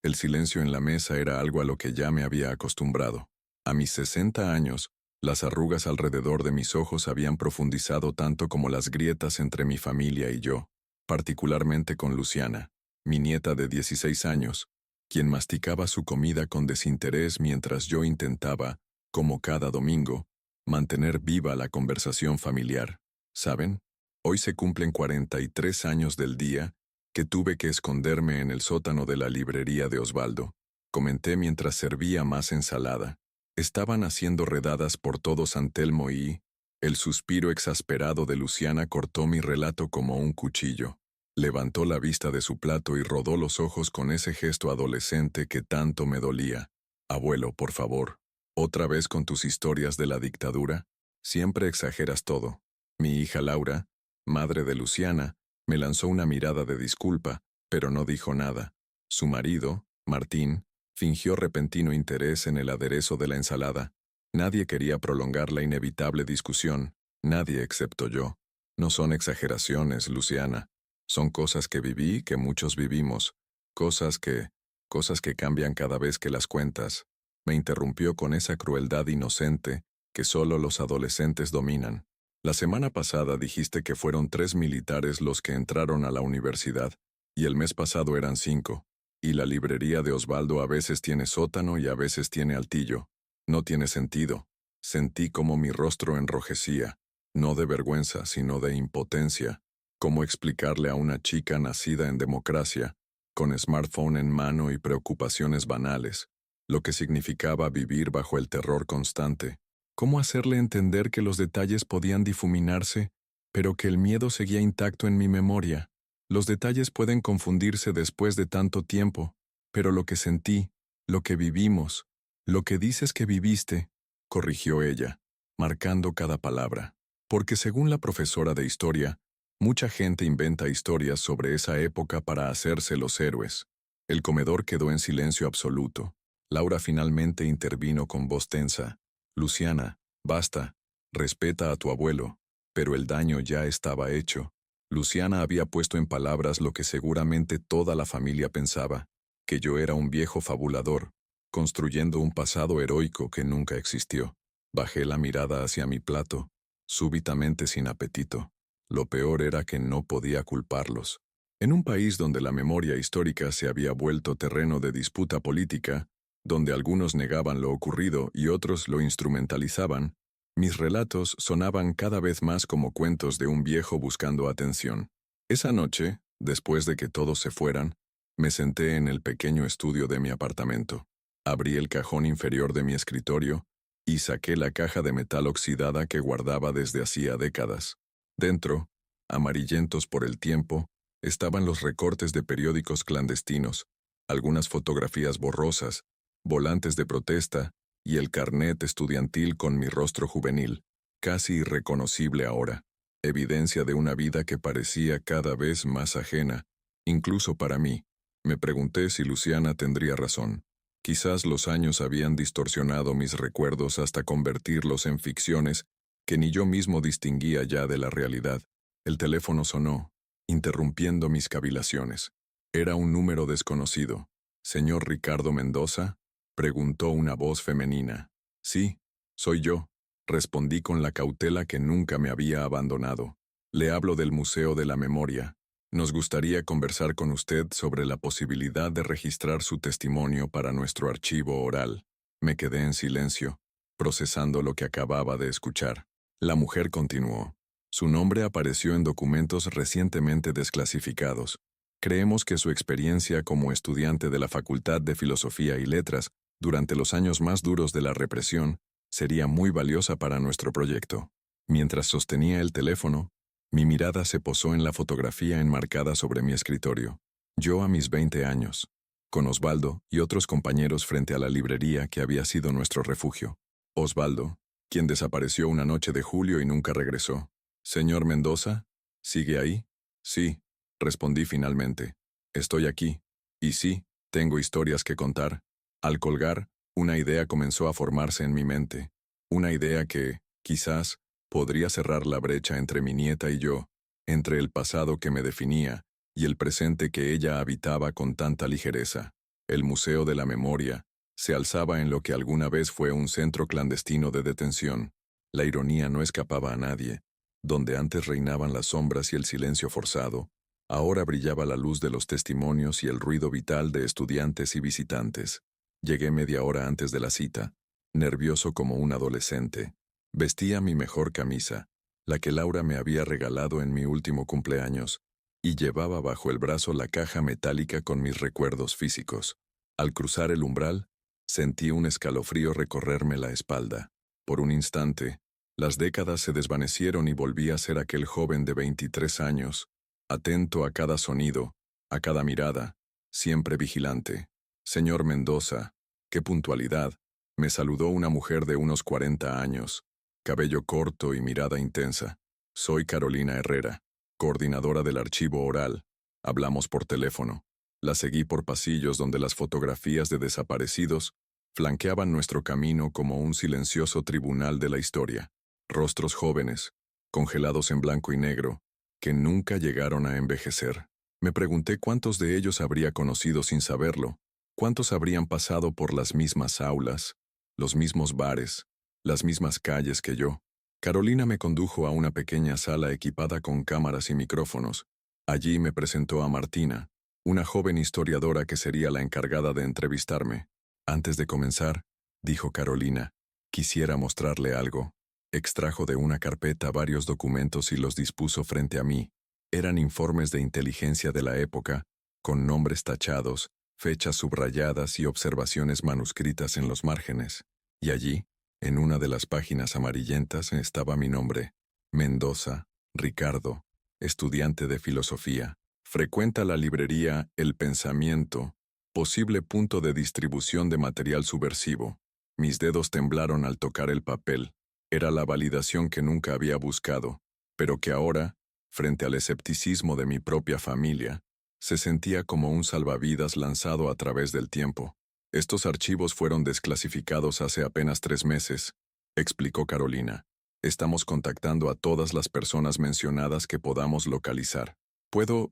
El silencio en la mesa era algo a lo que ya me había acostumbrado. A mis 60 años, las arrugas alrededor de mis ojos habían profundizado tanto como las grietas entre mi familia y yo, particularmente con Luciana, mi nieta de 16 años, quien masticaba su comida con desinterés mientras yo intentaba, como cada domingo, mantener viva la conversación familiar. ¿Saben? Hoy se cumplen 43 años del día que tuve que esconderme en el sótano de la librería de Osvaldo, comenté mientras servía más ensalada. Estaban haciendo redadas por todo San Telmo y el suspiro exasperado de Luciana cortó mi relato como un cuchillo. Levantó la vista de su plato y rodó los ojos con ese gesto adolescente que tanto me dolía. Abuelo, por favor, ¿otra vez con tus historias de la dictadura? Siempre exageras todo. Mi hija Laura, madre de Luciana, me lanzó una mirada de disculpa, pero no dijo nada. Su marido, Martín, fingió repentino interés en el aderezo de la ensalada. Nadie quería prolongar la inevitable discusión, nadie excepto yo. No son exageraciones, Luciana. Son cosas que viví, que muchos vivimos. Cosas que cambian cada vez que las cuentas. Me interrumpió con esa crueldad inocente que solo los adolescentes dominan. La semana pasada dijiste que fueron 3 militares los que entraron a la universidad, y el mes pasado eran 5. Y la librería de Osvaldo a veces tiene sótano y a veces tiene altillo. No tiene sentido. Sentí como mi rostro enrojecía, no de vergüenza, sino de impotencia. ¿Cómo explicarle a una chica nacida en democracia, con smartphone en mano y preocupaciones banales, lo que significaba vivir bajo el terror constante? ¿Cómo hacerle entender que los detalles podían difuminarse, pero que el miedo seguía intacto en mi memoria? Los detalles pueden confundirse después de tanto tiempo, pero lo que sentí, lo que vivimos, lo que dices que viviste, corrigió ella, marcando cada palabra. Porque según la profesora de historia, mucha gente inventa historias sobre esa época para hacerse los héroes. El comedor quedó en silencio absoluto. Laura finalmente intervino con voz tensa. Luciana, basta, respeta a tu abuelo. Pero el daño ya estaba hecho. Luciana había puesto en palabras lo que seguramente toda la familia pensaba, que yo era un viejo fabulador, construyendo un pasado heroico que nunca existió. Bajé la mirada hacia mi plato, súbitamente sin apetito. Lo peor era que no podía culparlos. En un país donde la memoria histórica se había vuelto terreno de disputa política, donde algunos negaban lo ocurrido y otros lo instrumentalizaban, mis relatos sonaban cada vez más como cuentos de un viejo buscando atención. Esa noche, después de que todos se fueran, me senté en el pequeño estudio de mi apartamento. Abrí el cajón inferior de mi escritorio y saqué la caja de metal oxidada que guardaba desde hacía décadas. Dentro, amarillentos por el tiempo, estaban los recortes de periódicos clandestinos, algunas fotografías borrosas, volantes de protesta y el carnet estudiantil con mi rostro juvenil, casi irreconocible ahora, evidencia de una vida que parecía cada vez más ajena, incluso para mí. Me pregunté si Luciana tendría razón. Quizás los años habían distorsionado mis recuerdos hasta convertirlos en ficciones que ni yo mismo distinguía ya de la realidad. El teléfono sonó, interrumpiendo mis cavilaciones. Era un número desconocido. «¿Señor Ricardo Mendoza?», preguntó una voz femenina. «Sí, soy yo», respondí con la cautela que nunca me había abandonado. «Le hablo del Museo de la Memoria. Nos gustaría conversar con usted sobre la posibilidad de registrar su testimonio para nuestro archivo oral». Me quedé en silencio, procesando lo que acababa de escuchar. La mujer continuó. «Su nombre apareció en documentos recientemente desclasificados. Creemos que su experiencia como estudiante de la Facultad de Filosofía y Letras durante los años más duros de la represión sería muy valiosa para nuestro proyecto». Mientras sostenía el teléfono, mi mirada se posó en la fotografía enmarcada sobre mi escritorio. Yo a mis 20 años, con Osvaldo y otros compañeros frente a la librería que había sido nuestro refugio. Osvaldo, quien desapareció una noche de julio y nunca regresó. «¿Señor Mendoza? ¿Sigue ahí?» «Sí», respondí finalmente. «Estoy aquí. Y sí, tengo historias que contar». Al colgar, una idea comenzó a formarse en mi mente. Una idea que, quizás, podría cerrar la brecha entre mi nieta y yo, entre el pasado que me definía y el presente que ella habitaba con tanta ligereza. El Museo de la Memoria se alzaba en lo que alguna vez fue un centro clandestino de detención. La ironía no escapaba a nadie. Donde antes reinaban las sombras y el silencio forzado, ahora brillaba la luz de los testimonios y el ruido vital de estudiantes y visitantes. Llegué media hora antes de la cita, nervioso como un adolescente. Vestía mi mejor camisa, la que Laura me había regalado en mi último cumpleaños, y llevaba bajo el brazo la caja metálica con mis recuerdos físicos. Al cruzar el umbral, sentí un escalofrío recorrerme la espalda. Por un instante, las décadas se desvanecieron y volví a ser aquel joven de 23 años, atento a cada sonido, a cada mirada, siempre vigilante. Señor Mendoza, qué puntualidad, me saludó una mujer de unos 40 años, cabello corto y mirada intensa. Soy Carolina Herrera, coordinadora del archivo oral. Hablamos por teléfono. La seguí por pasillos donde las fotografías de desaparecidos flanqueaban nuestro camino como un silencioso tribunal de la historia. Rostros jóvenes, congelados en blanco y negro, que nunca llegaron a envejecer. Me pregunté cuántos de ellos habría conocido sin saberlo, cuántos habrían pasado por las mismas aulas, los mismos bares, las mismas calles que yo. Carolina me condujo a una pequeña sala equipada con cámaras y micrófonos. Allí me presentó a Martina, una joven historiadora que sería la encargada de entrevistarme. Antes de comenzar, dijo Carolina, quisiera mostrarle algo. Extrajo de una carpeta varios documentos y los dispuso frente a mí. Eran informes de inteligencia de la época, con nombres tachados, fechas subrayadas y observaciones manuscritas en los márgenes. Y allí, en una de las páginas amarillentas, estaba mi nombre: Mendoza, Ricardo, estudiante de filosofía. Frecuenta la librería El Pensamiento, posible punto de distribución de material subversivo. Mis dedos temblaron al tocar el papel. Era la validación que nunca había buscado, pero que ahora, frente al escepticismo de mi propia familia, se sentía como un salvavidas lanzado a través del tiempo. Estos archivos fueron desclasificados hace apenas 3 meses, explicó Carolina. Estamos contactando a todas las personas mencionadas que podamos localizar. ¿Puedo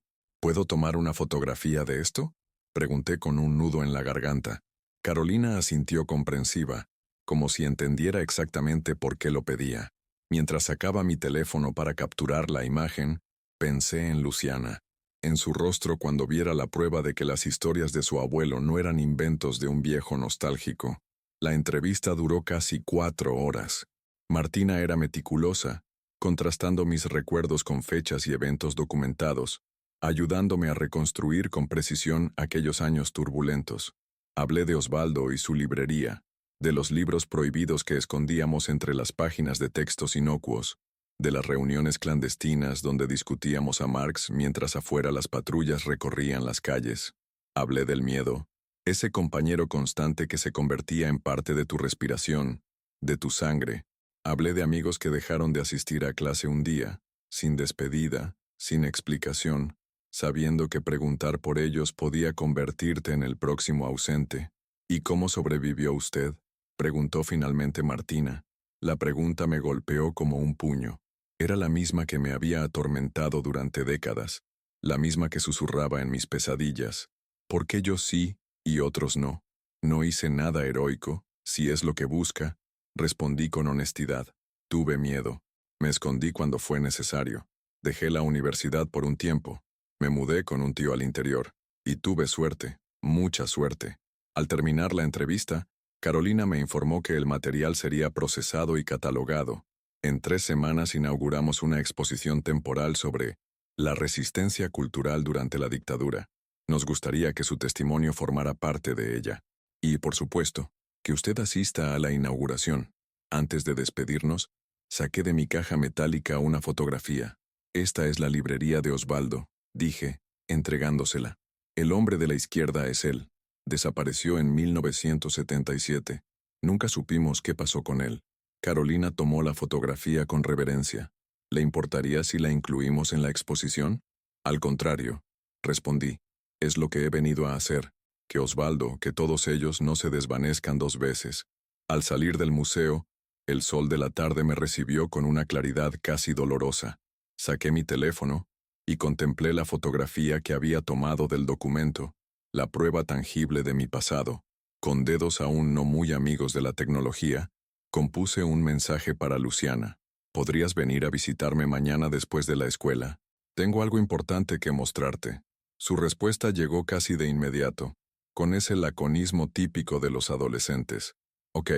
tomar una fotografía de esto?, pregunté con un nudo en la garganta. Carolina asintió comprensiva, como si entendiera exactamente por qué lo pedía. Mientras sacaba mi teléfono para capturar la imagen, pensé en Luciana, en su rostro cuando viera la prueba de que las historias de su abuelo no eran inventos de un viejo nostálgico. La entrevista duró casi 4 horas. Martina era meticulosa, contrastando mis recuerdos con fechas y eventos documentados, ayudándome a reconstruir con precisión aquellos años turbulentos. Hablé de Osvaldo y su librería, de los libros prohibidos que escondíamos entre las páginas de textos inocuos, de las reuniones clandestinas donde discutíamos a Marx mientras afuera las patrullas recorrían las calles. Hablé del miedo, ese compañero constante que se convertía en parte de tu respiración, de tu sangre. Hablé de amigos que dejaron de asistir a clase un día, sin despedida, sin explicación, sabiendo que preguntar por ellos podía convertirte en el próximo ausente. ¿Y cómo sobrevivió usted?, preguntó finalmente Martina. La pregunta me golpeó como un puño. Era la misma que me había atormentado durante décadas, la misma que susurraba en mis pesadillas. ¿Por qué yo sí y otros no? No hice nada heroico, si es lo que busca, respondí con honestidad. Tuve miedo. Me escondí cuando fue necesario. Dejé la universidad por un tiempo. Me mudé con un tío al interior. Y tuve suerte, mucha suerte. Al terminar la entrevista, Carolina me informó que el material sería procesado y catalogado. En 3 semanas inauguramos una exposición temporal sobre la resistencia cultural durante la dictadura. Nos gustaría que su testimonio formara parte de ella. Y, por supuesto, que usted asista a la inauguración. Antes de despedirnos, saqué de mi caja metálica una fotografía. Esta es la librería de Osvaldo, dije, entregándosela. El hombre de la izquierda es él. Desapareció en 1977. Nunca supimos qué pasó con él. Carolina tomó la fotografía con reverencia. ¿Le importaría si la incluimos en la exposición? Al contrario, respondí. Es lo que he venido a hacer. Que Osvaldo, que todos ellos no se desvanezcan 2 veces. Al salir del museo, el sol de la tarde me recibió con una claridad casi dolorosa. Saqué mi teléfono y contemplé la fotografía que había tomado del documento. la prueba tangible de mi pasado. Con dedos aún no muy amigos de la tecnología, compuse un mensaje para Luciana. ¿Podrías venir a visitarme mañana después de la escuela? Tengo algo importante que mostrarte. Su respuesta llegó casi de inmediato, con ese laconismo típico de los adolescentes. Ok,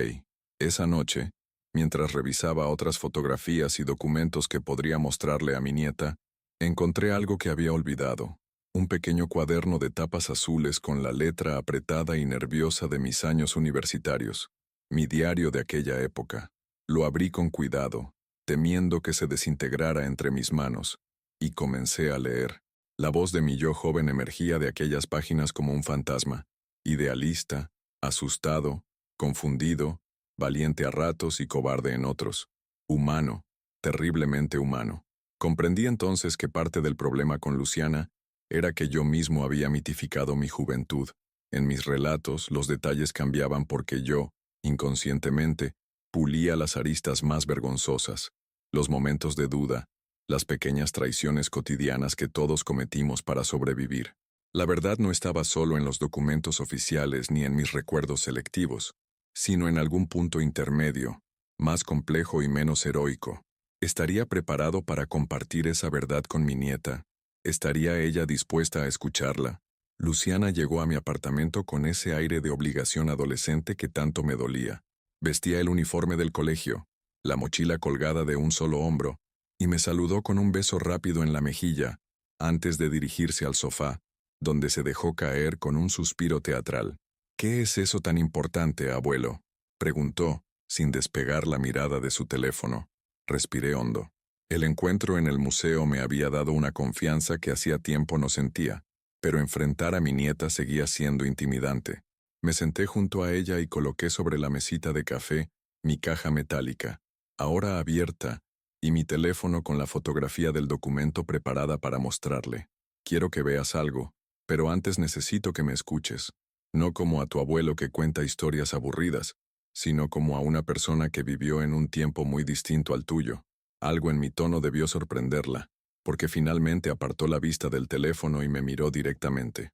esa noche, mientras revisaba otras fotografías y documentos que podría mostrarle a mi nieta, encontré algo que había olvidado. Un pequeño cuaderno de tapas azules con la letra apretada y nerviosa de mis años universitarios. Mi diario de aquella época. Lo abrí con cuidado, temiendo que se desintegrara entre mis manos, y comencé a leer. La voz de mi yo joven emergía de aquellas páginas como un fantasma, idealista, asustado, confundido, valiente a ratos y cobarde en otros. Humano, terriblemente humano. Comprendí entonces que parte del problema con Luciana era que yo mismo había mitificado mi juventud. En mis relatos, los detalles cambiaban porque yo, inconscientemente, pulía las aristas más vergonzosas, los momentos de duda, las pequeñas traiciones cotidianas que todos cometimos para sobrevivir. La verdad no estaba solo en los documentos oficiales ni en mis recuerdos selectivos, sino en algún punto intermedio, más complejo y menos heroico. ¿Estaría preparado para compartir esa verdad con mi nieta? ¿Estaría ella dispuesta a escucharla? Luciana llegó a mi apartamento con ese aire de obligación adolescente que tanto me dolía. Vestía el uniforme del colegio, la mochila colgada de un solo hombro, y me saludó con un beso rápido en la mejilla, antes de dirigirse al sofá, donde se dejó caer con un suspiro teatral. «¿Qué es eso tan importante, abuelo?», preguntó, sin despegar la mirada de su teléfono. Respiré hondo. El encuentro en el museo me había dado una confianza que hacía tiempo no sentía, pero enfrentar a mi nieta seguía siendo intimidante. Me senté junto a ella y coloqué sobre la mesita de café mi caja metálica, ahora abierta, y mi teléfono con la fotografía del documento preparada para mostrarle. «Quiero que veas algo, pero antes necesito que me escuches. No como a tu abuelo que cuenta historias aburridas, sino como a una persona que vivió en un tiempo muy distinto al tuyo». Algo en mi tono debió sorprenderla, porque finalmente apartó la vista del teléfono y me miró directamente.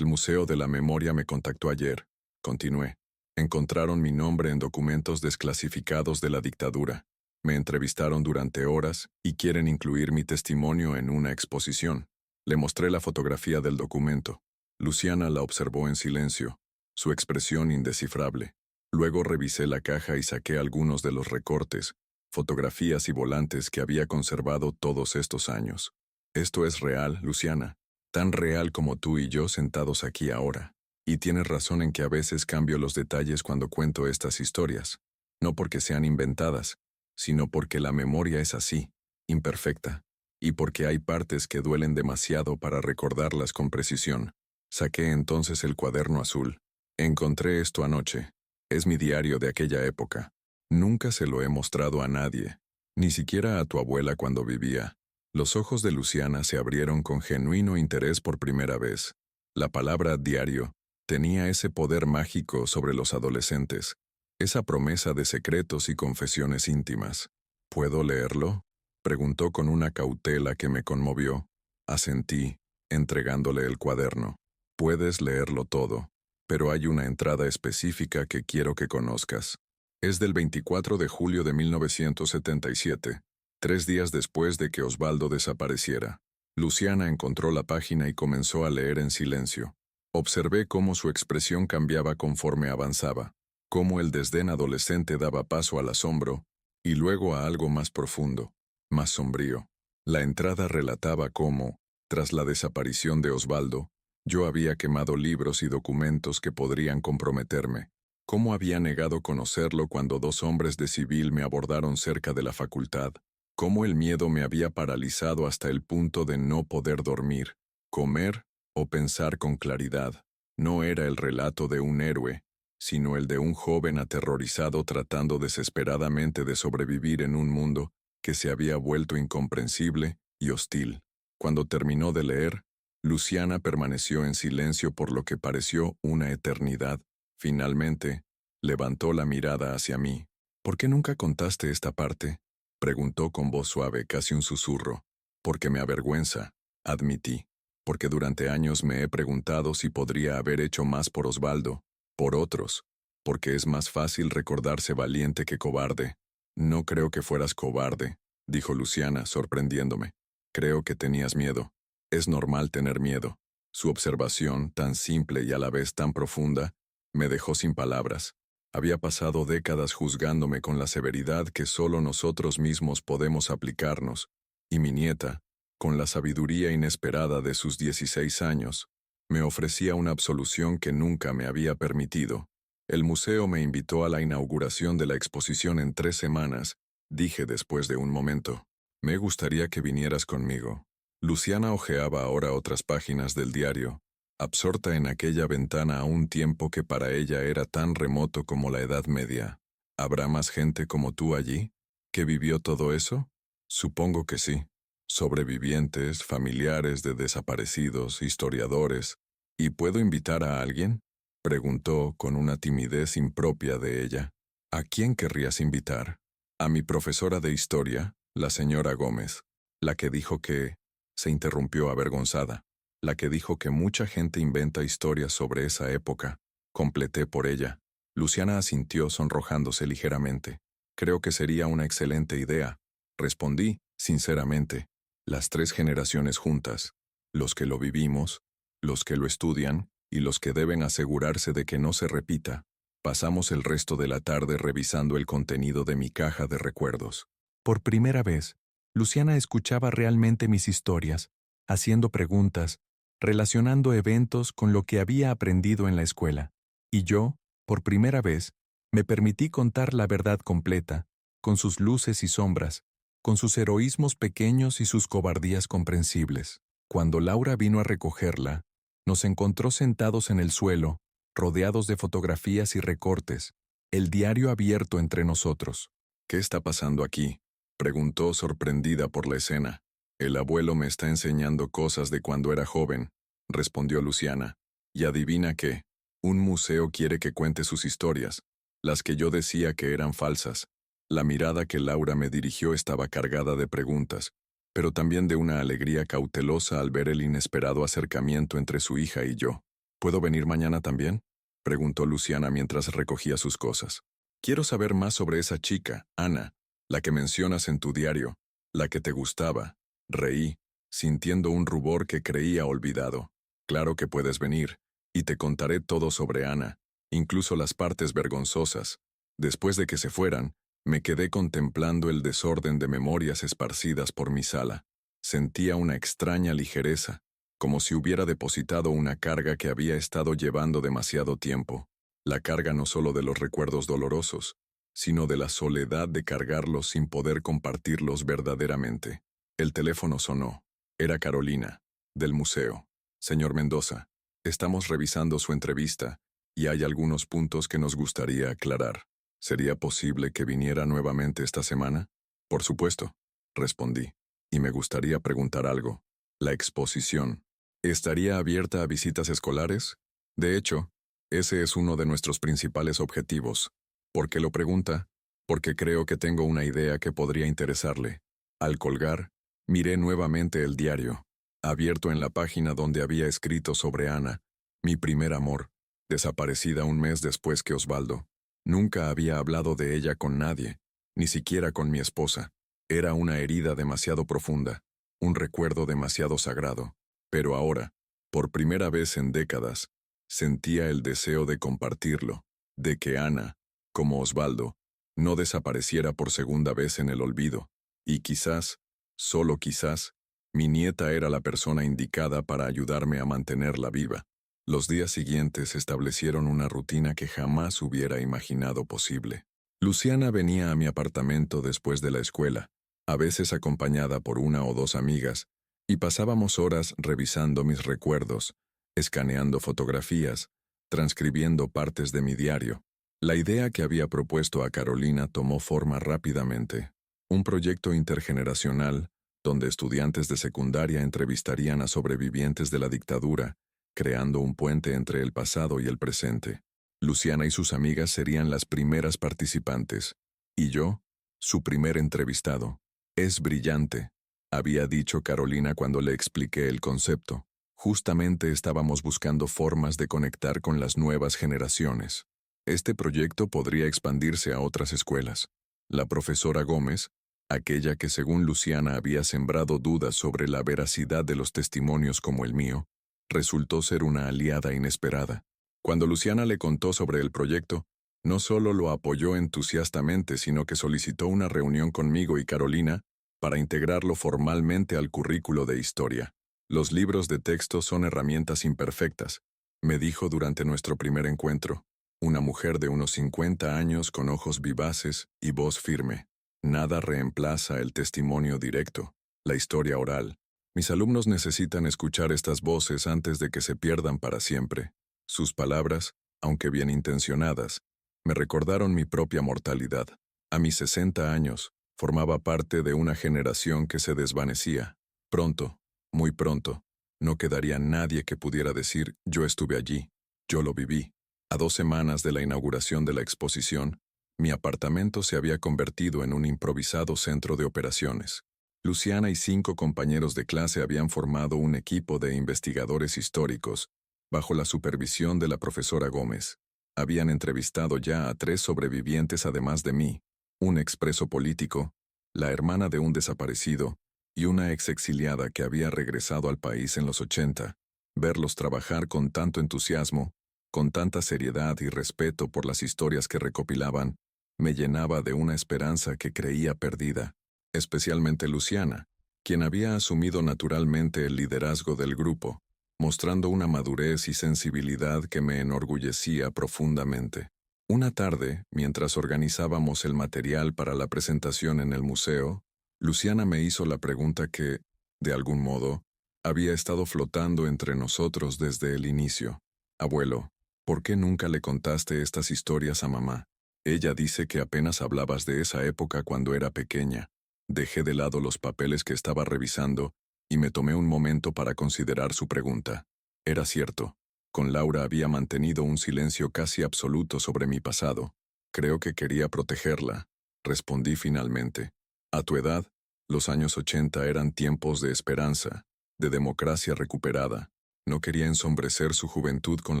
«El Museo de la Memoria me contactó ayer», continué. «Encontraron mi nombre en documentos desclasificados de la dictadura. Me entrevistaron durante horas y quieren incluir mi testimonio en una exposición». Le mostré la fotografía del documento. Luciana la observó en silencio, su expresión indescifrable. Luego revisé la caja y saqué algunos de los recortes, fotografías y volantes que había conservado todos estos años. «Esto es real, Luciana, tan real como tú y yo sentados aquí ahora. Y tienes razón en que a veces cambio los detalles cuando cuento estas historias, no porque sean inventadas, sino porque la memoria es así, imperfecta, y porque hay partes que duelen demasiado para recordarlas con precisión». Saqué entonces el cuaderno azul. «Encontré esto anoche. Es mi diario de aquella época. Nunca se lo he mostrado a nadie, ni siquiera a tu abuela cuando vivía». Los ojos de Luciana se abrieron con genuino interés por primera vez. La palabra diario tenía ese poder mágico sobre los adolescentes, esa promesa de secretos y confesiones íntimas. «¿Puedo leerlo?», preguntó con una cautela que me conmovió. Asentí, entregándole el cuaderno. «Puedes leerlo todo, pero hay una entrada específica que quiero que conozcas. Es del 24 de julio de 1977, 3 días después de que Osvaldo desapareciera». Luciana encontró la página y comenzó a leer en silencio. Observé cómo su expresión cambiaba conforme avanzaba, cómo el desdén adolescente daba paso al asombro, y luego a algo más profundo, más sombrío. La entrada relataba cómo, tras la desaparición de Osvaldo, yo había quemado libros y documentos que podrían comprometerme. Cómo había negado conocerlo cuando 2 hombres de civil me abordaron cerca de la facultad. Cómo el miedo me había paralizado hasta el punto de no poder dormir, comer o pensar con claridad. No era el relato de un héroe, sino el de un joven aterrorizado tratando desesperadamente de sobrevivir en un mundo que se había vuelto incomprensible y hostil. Cuando terminó de leer, Luciana permaneció en silencio por lo que pareció una eternidad. Finalmente, levantó la mirada hacia mí. «¿Por qué nunca contaste esta parte?», preguntó con voz suave, casi un susurro. «Porque me avergüenza», admití. porque durante años me he preguntado si podría haber hecho más por Osvaldo, por otros, porque es más fácil recordarse valiente que cobarde. No creo que fueras cobarde, dijo Luciana, sorprendiéndome. Creo que tenías miedo. Es normal tener miedo. Su observación, tan simple y a la vez tan profunda, me dejó sin palabras. Había pasado décadas juzgándome con la severidad que solo nosotros mismos podemos aplicarnos, y mi nieta, con la sabiduría inesperada de sus 16 años, me ofrecía una absolución que nunca me había permitido. El museo me invitó a la inauguración de la exposición en 3 semanas, dije después de un momento. Me gustaría que vinieras conmigo. Luciana hojeaba ahora otras páginas del diario, absorta en aquella ventana a un tiempo que para ella era tan remoto como la Edad Media. ¿Habrá más gente como tú allí, que vivió todo eso? Supongo que sí. Sobrevivientes, familiares de desaparecidos, historiadores. ¿Y puedo invitar a alguien? Preguntó con una timidez impropia de ella. ¿A quién querrías invitar? A mi profesora de historia, la señora Gómez, la que dijo que... Se interrumpió avergonzada. La que dijo que mucha gente inventa historias sobre esa época. Completé por ella. Luciana asintió sonrojándose ligeramente. Creo que sería una excelente idea. Respondí, sinceramente. Las 3 generaciones juntas. Los que lo vivimos, los que lo estudian y los que deben asegurarse de que no se repita. Pasamos el resto de la tarde revisando el contenido de mi caja de recuerdos. Por primera vez, Luciana escuchaba realmente mis historias, haciendo preguntas, relacionando eventos con lo que había aprendido en la escuela. Y yo, por primera vez, me permití contar la verdad completa, con sus luces y sombras, con sus heroísmos pequeños y sus cobardías comprensibles. Cuando Laura vino a recogerla, nos encontró sentados en el suelo, rodeados de fotografías y recortes, el diario abierto entre nosotros. ¿Qué está pasando aquí?, preguntó sorprendida por la escena. El abuelo me está enseñando cosas de cuando era joven, respondió Luciana. Y adivina qué, un museo quiere que cuente sus historias, las que yo decía que eran falsas. La mirada que Laura me dirigió estaba cargada de preguntas, pero también de una alegría cautelosa al ver el inesperado acercamiento entre su hija y yo. ¿Puedo venir mañana también?, preguntó Luciana mientras recogía sus cosas. Quiero saber más sobre esa chica, Ana, la que mencionas en tu diario, la que te gustaba. Reí, sintiendo un rubor que creía olvidado. Claro que puedes venir, y te contaré todo sobre Ana, incluso las partes vergonzosas. Después de que se fueran, me quedé contemplando el desorden de memorias esparcidas por mi sala. Sentía una extraña ligereza, como si hubiera depositado una carga que había estado llevando demasiado tiempo. La carga no solo de los recuerdos dolorosos, sino de la soledad de cargarlos sin poder compartirlos verdaderamente. El teléfono sonó. Era Carolina, del museo. Señor Mendoza, estamos revisando su entrevista, y hay algunos puntos que nos gustaría aclarar. ¿Sería posible que viniera nuevamente esta semana? Por supuesto, respondí, y me gustaría preguntar algo. La exposición, ¿estaría abierta a visitas escolares? De hecho, ese es uno de nuestros principales objetivos. ¿Por qué lo pregunta? Porque creo que tengo una idea que podría interesarle. Al colgar, miré nuevamente el diario, abierto en la página donde había escrito sobre Ana, mi primer amor, desaparecida un mes después que Osvaldo. Nunca había hablado de ella con nadie, ni siquiera con mi esposa. Era una herida demasiado profunda, un recuerdo demasiado sagrado. Pero ahora, por primera vez en décadas, sentía el deseo de compartirlo, de que Ana, como Osvaldo, no desapareciera por segunda vez en el olvido. Y quizás, solo quizás, mi nieta era la persona indicada para ayudarme a mantenerla viva. Los días siguientes establecieron una rutina que jamás hubiera imaginado posible. Luciana venía a mi apartamento después de la escuela, a veces acompañada por 1 o 2 amigas, y pasábamos horas revisando mis recuerdos, escaneando fotografías, transcribiendo partes de mi diario. La idea que había propuesto a Carolina tomó forma rápidamente. Un proyecto intergeneracional, donde estudiantes de secundaria entrevistarían a sobrevivientes de la dictadura, creando un puente entre el pasado y el presente. Luciana y sus amigas serían las primeras participantes, y yo, su primer entrevistado. Es brillante, había dicho Carolina cuando le expliqué el concepto. Justamente estábamos buscando formas de conectar con las nuevas generaciones. Este proyecto podría expandirse a otras escuelas. La profesora Gómez, aquella que según Luciana había sembrado dudas sobre la veracidad de los testimonios como el mío, resultó ser una aliada inesperada. Cuando Luciana le contó sobre el proyecto, no solo lo apoyó entusiastamente, sino que solicitó una reunión conmigo y Carolina para integrarlo formalmente al currículo de historia. Los libros de texto son herramientas imperfectas, me dijo durante nuestro primer encuentro. Una mujer de unos 50 años con ojos vivaces y voz firme. Nada reemplaza el testimonio directo, la historia oral. Mis alumnos necesitan escuchar estas voces antes de que se pierdan para siempre. Sus palabras, aunque bien intencionadas, me recordaron mi propia mortalidad. A mis 60 años, formaba parte de una generación que se desvanecía. Pronto, muy pronto, no quedaría nadie que pudiera decir, yo estuve allí, yo lo viví. A 2 semanas de la inauguración de la exposición, mi apartamento se había convertido en un improvisado centro de operaciones. Luciana y 5 compañeros de clase habían formado un equipo de investigadores históricos, bajo la supervisión de la profesora Gómez. Habían entrevistado ya a 3 sobrevivientes además de mí, un expreso político, la hermana de un desaparecido, y una exiliada que había regresado al país en los 80. Verlos trabajar con tanto entusiasmo, con tanta seriedad y respeto por las historias que recopilaban, me llenaba de una esperanza que creía perdida, especialmente Luciana, quien había asumido naturalmente el liderazgo del grupo, mostrando una madurez y sensibilidad que me enorgullecía profundamente. Una tarde, mientras organizábamos el material para la presentación en el museo, Luciana me hizo la pregunta que, de algún modo, había estado flotando entre nosotros desde el inicio. Abuelo, ¿por qué nunca le contaste estas historias a mamá? Ella dice que apenas hablabas de esa época cuando era pequeña. Dejé de lado los papeles que estaba revisando y me tomé un momento para considerar su pregunta. Era cierto. Con Laura había mantenido un silencio casi absoluto sobre mi pasado. Creo que quería protegerla. Respondí finalmente. A tu edad, los años 80 eran tiempos de esperanza, de democracia recuperada. No quería ensombrecer su juventud con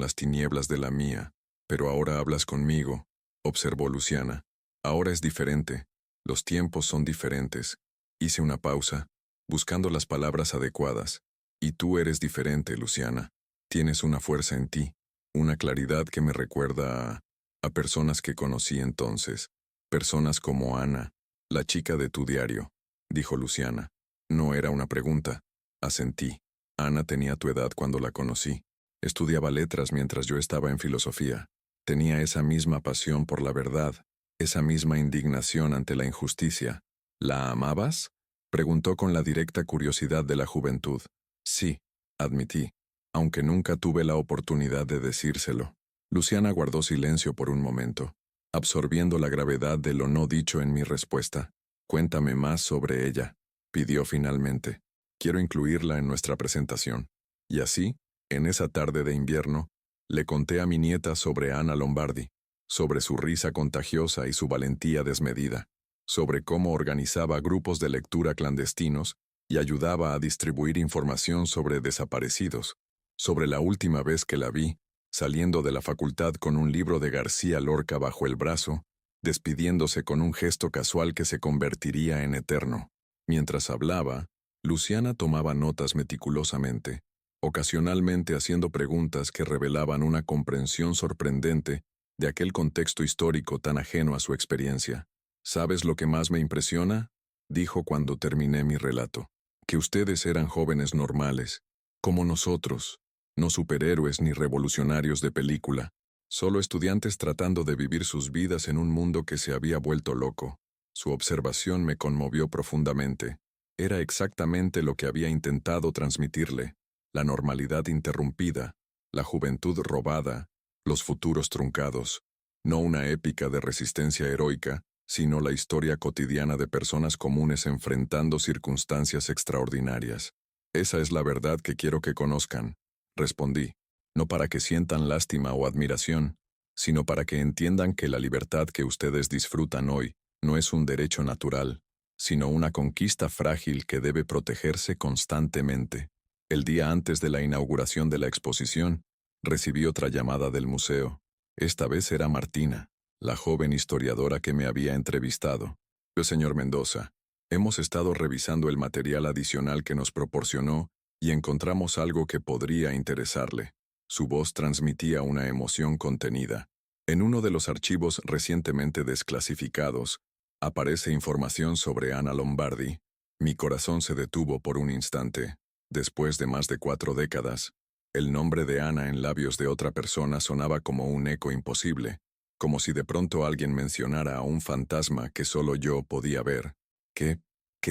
las tinieblas de la mía. Pero ahora hablas conmigo, observó Luciana. Ahora es diferente. Los tiempos son diferentes. Hice una pausa, buscando las palabras adecuadas. Y tú eres diferente, Luciana. Tienes una fuerza en ti, una claridad que me recuerda a personas que conocí entonces. Personas como Ana, la chica de tu diario, dijo Luciana. No era una pregunta. Asentí. Ana tenía tu edad cuando la conocí. Estudiaba letras mientras yo estaba en filosofía. Tenía esa misma pasión por la verdad, esa misma indignación ante la injusticia. ¿La amabas? Preguntó con la directa curiosidad de la juventud. Sí, admití, aunque nunca tuve la oportunidad de decírselo. Luciana guardó silencio por un momento, absorbiendo la gravedad de lo no dicho en mi respuesta. Cuéntame más sobre ella, pidió finalmente. Quiero incluirla en nuestra presentación. Y así, en esa tarde de invierno, le conté a mi nieta sobre Ana Lombardi, sobre su risa contagiosa y su valentía desmedida, sobre cómo organizaba grupos de lectura clandestinos y ayudaba a distribuir información sobre desaparecidos, sobre la última vez que la vi, saliendo de la facultad con un libro de García Lorca bajo el brazo, despidiéndose con un gesto casual que se convertiría en eterno. Mientras hablaba, Luciana tomaba notas meticulosamente, ocasionalmente haciendo preguntas que revelaban una comprensión sorprendente de aquel contexto histórico tan ajeno a su experiencia. ¿Sabes lo que más me impresiona?, dijo cuando terminé mi relato. Que ustedes eran jóvenes normales, como nosotros, no superhéroes ni revolucionarios de película, solo estudiantes tratando de vivir sus vidas en un mundo que se había vuelto loco. Su observación me conmovió profundamente. Era exactamente lo que había intentado transmitirle: la normalidad interrumpida, la juventud robada, los futuros truncados. No una épica de resistencia heroica, sino la historia cotidiana de personas comunes enfrentando circunstancias extraordinarias. Esa es la verdad que quiero que conozcan, respondí, no para que sientan lástima o admiración, sino para que entiendan que la libertad que ustedes disfrutan hoy no es un derecho natural, sino una conquista frágil que debe protegerse constantemente. El día antes de la inauguración de la exposición, recibí otra llamada del museo. Esta vez era Martina, la joven historiadora que me había entrevistado. Señor Mendoza, hemos estado revisando el material adicional que nos proporcionó y encontramos algo que podría interesarle. Su voz transmitía una emoción contenida. En uno de los archivos recientemente desclasificados, aparece información sobre Ana Lombardi. Mi corazón se detuvo por un instante. Después de más de 4 décadas, el nombre de Ana en labios de otra persona sonaba como un eco imposible, como si de pronto alguien mencionara a un fantasma que solo yo podía ver. ¿Qué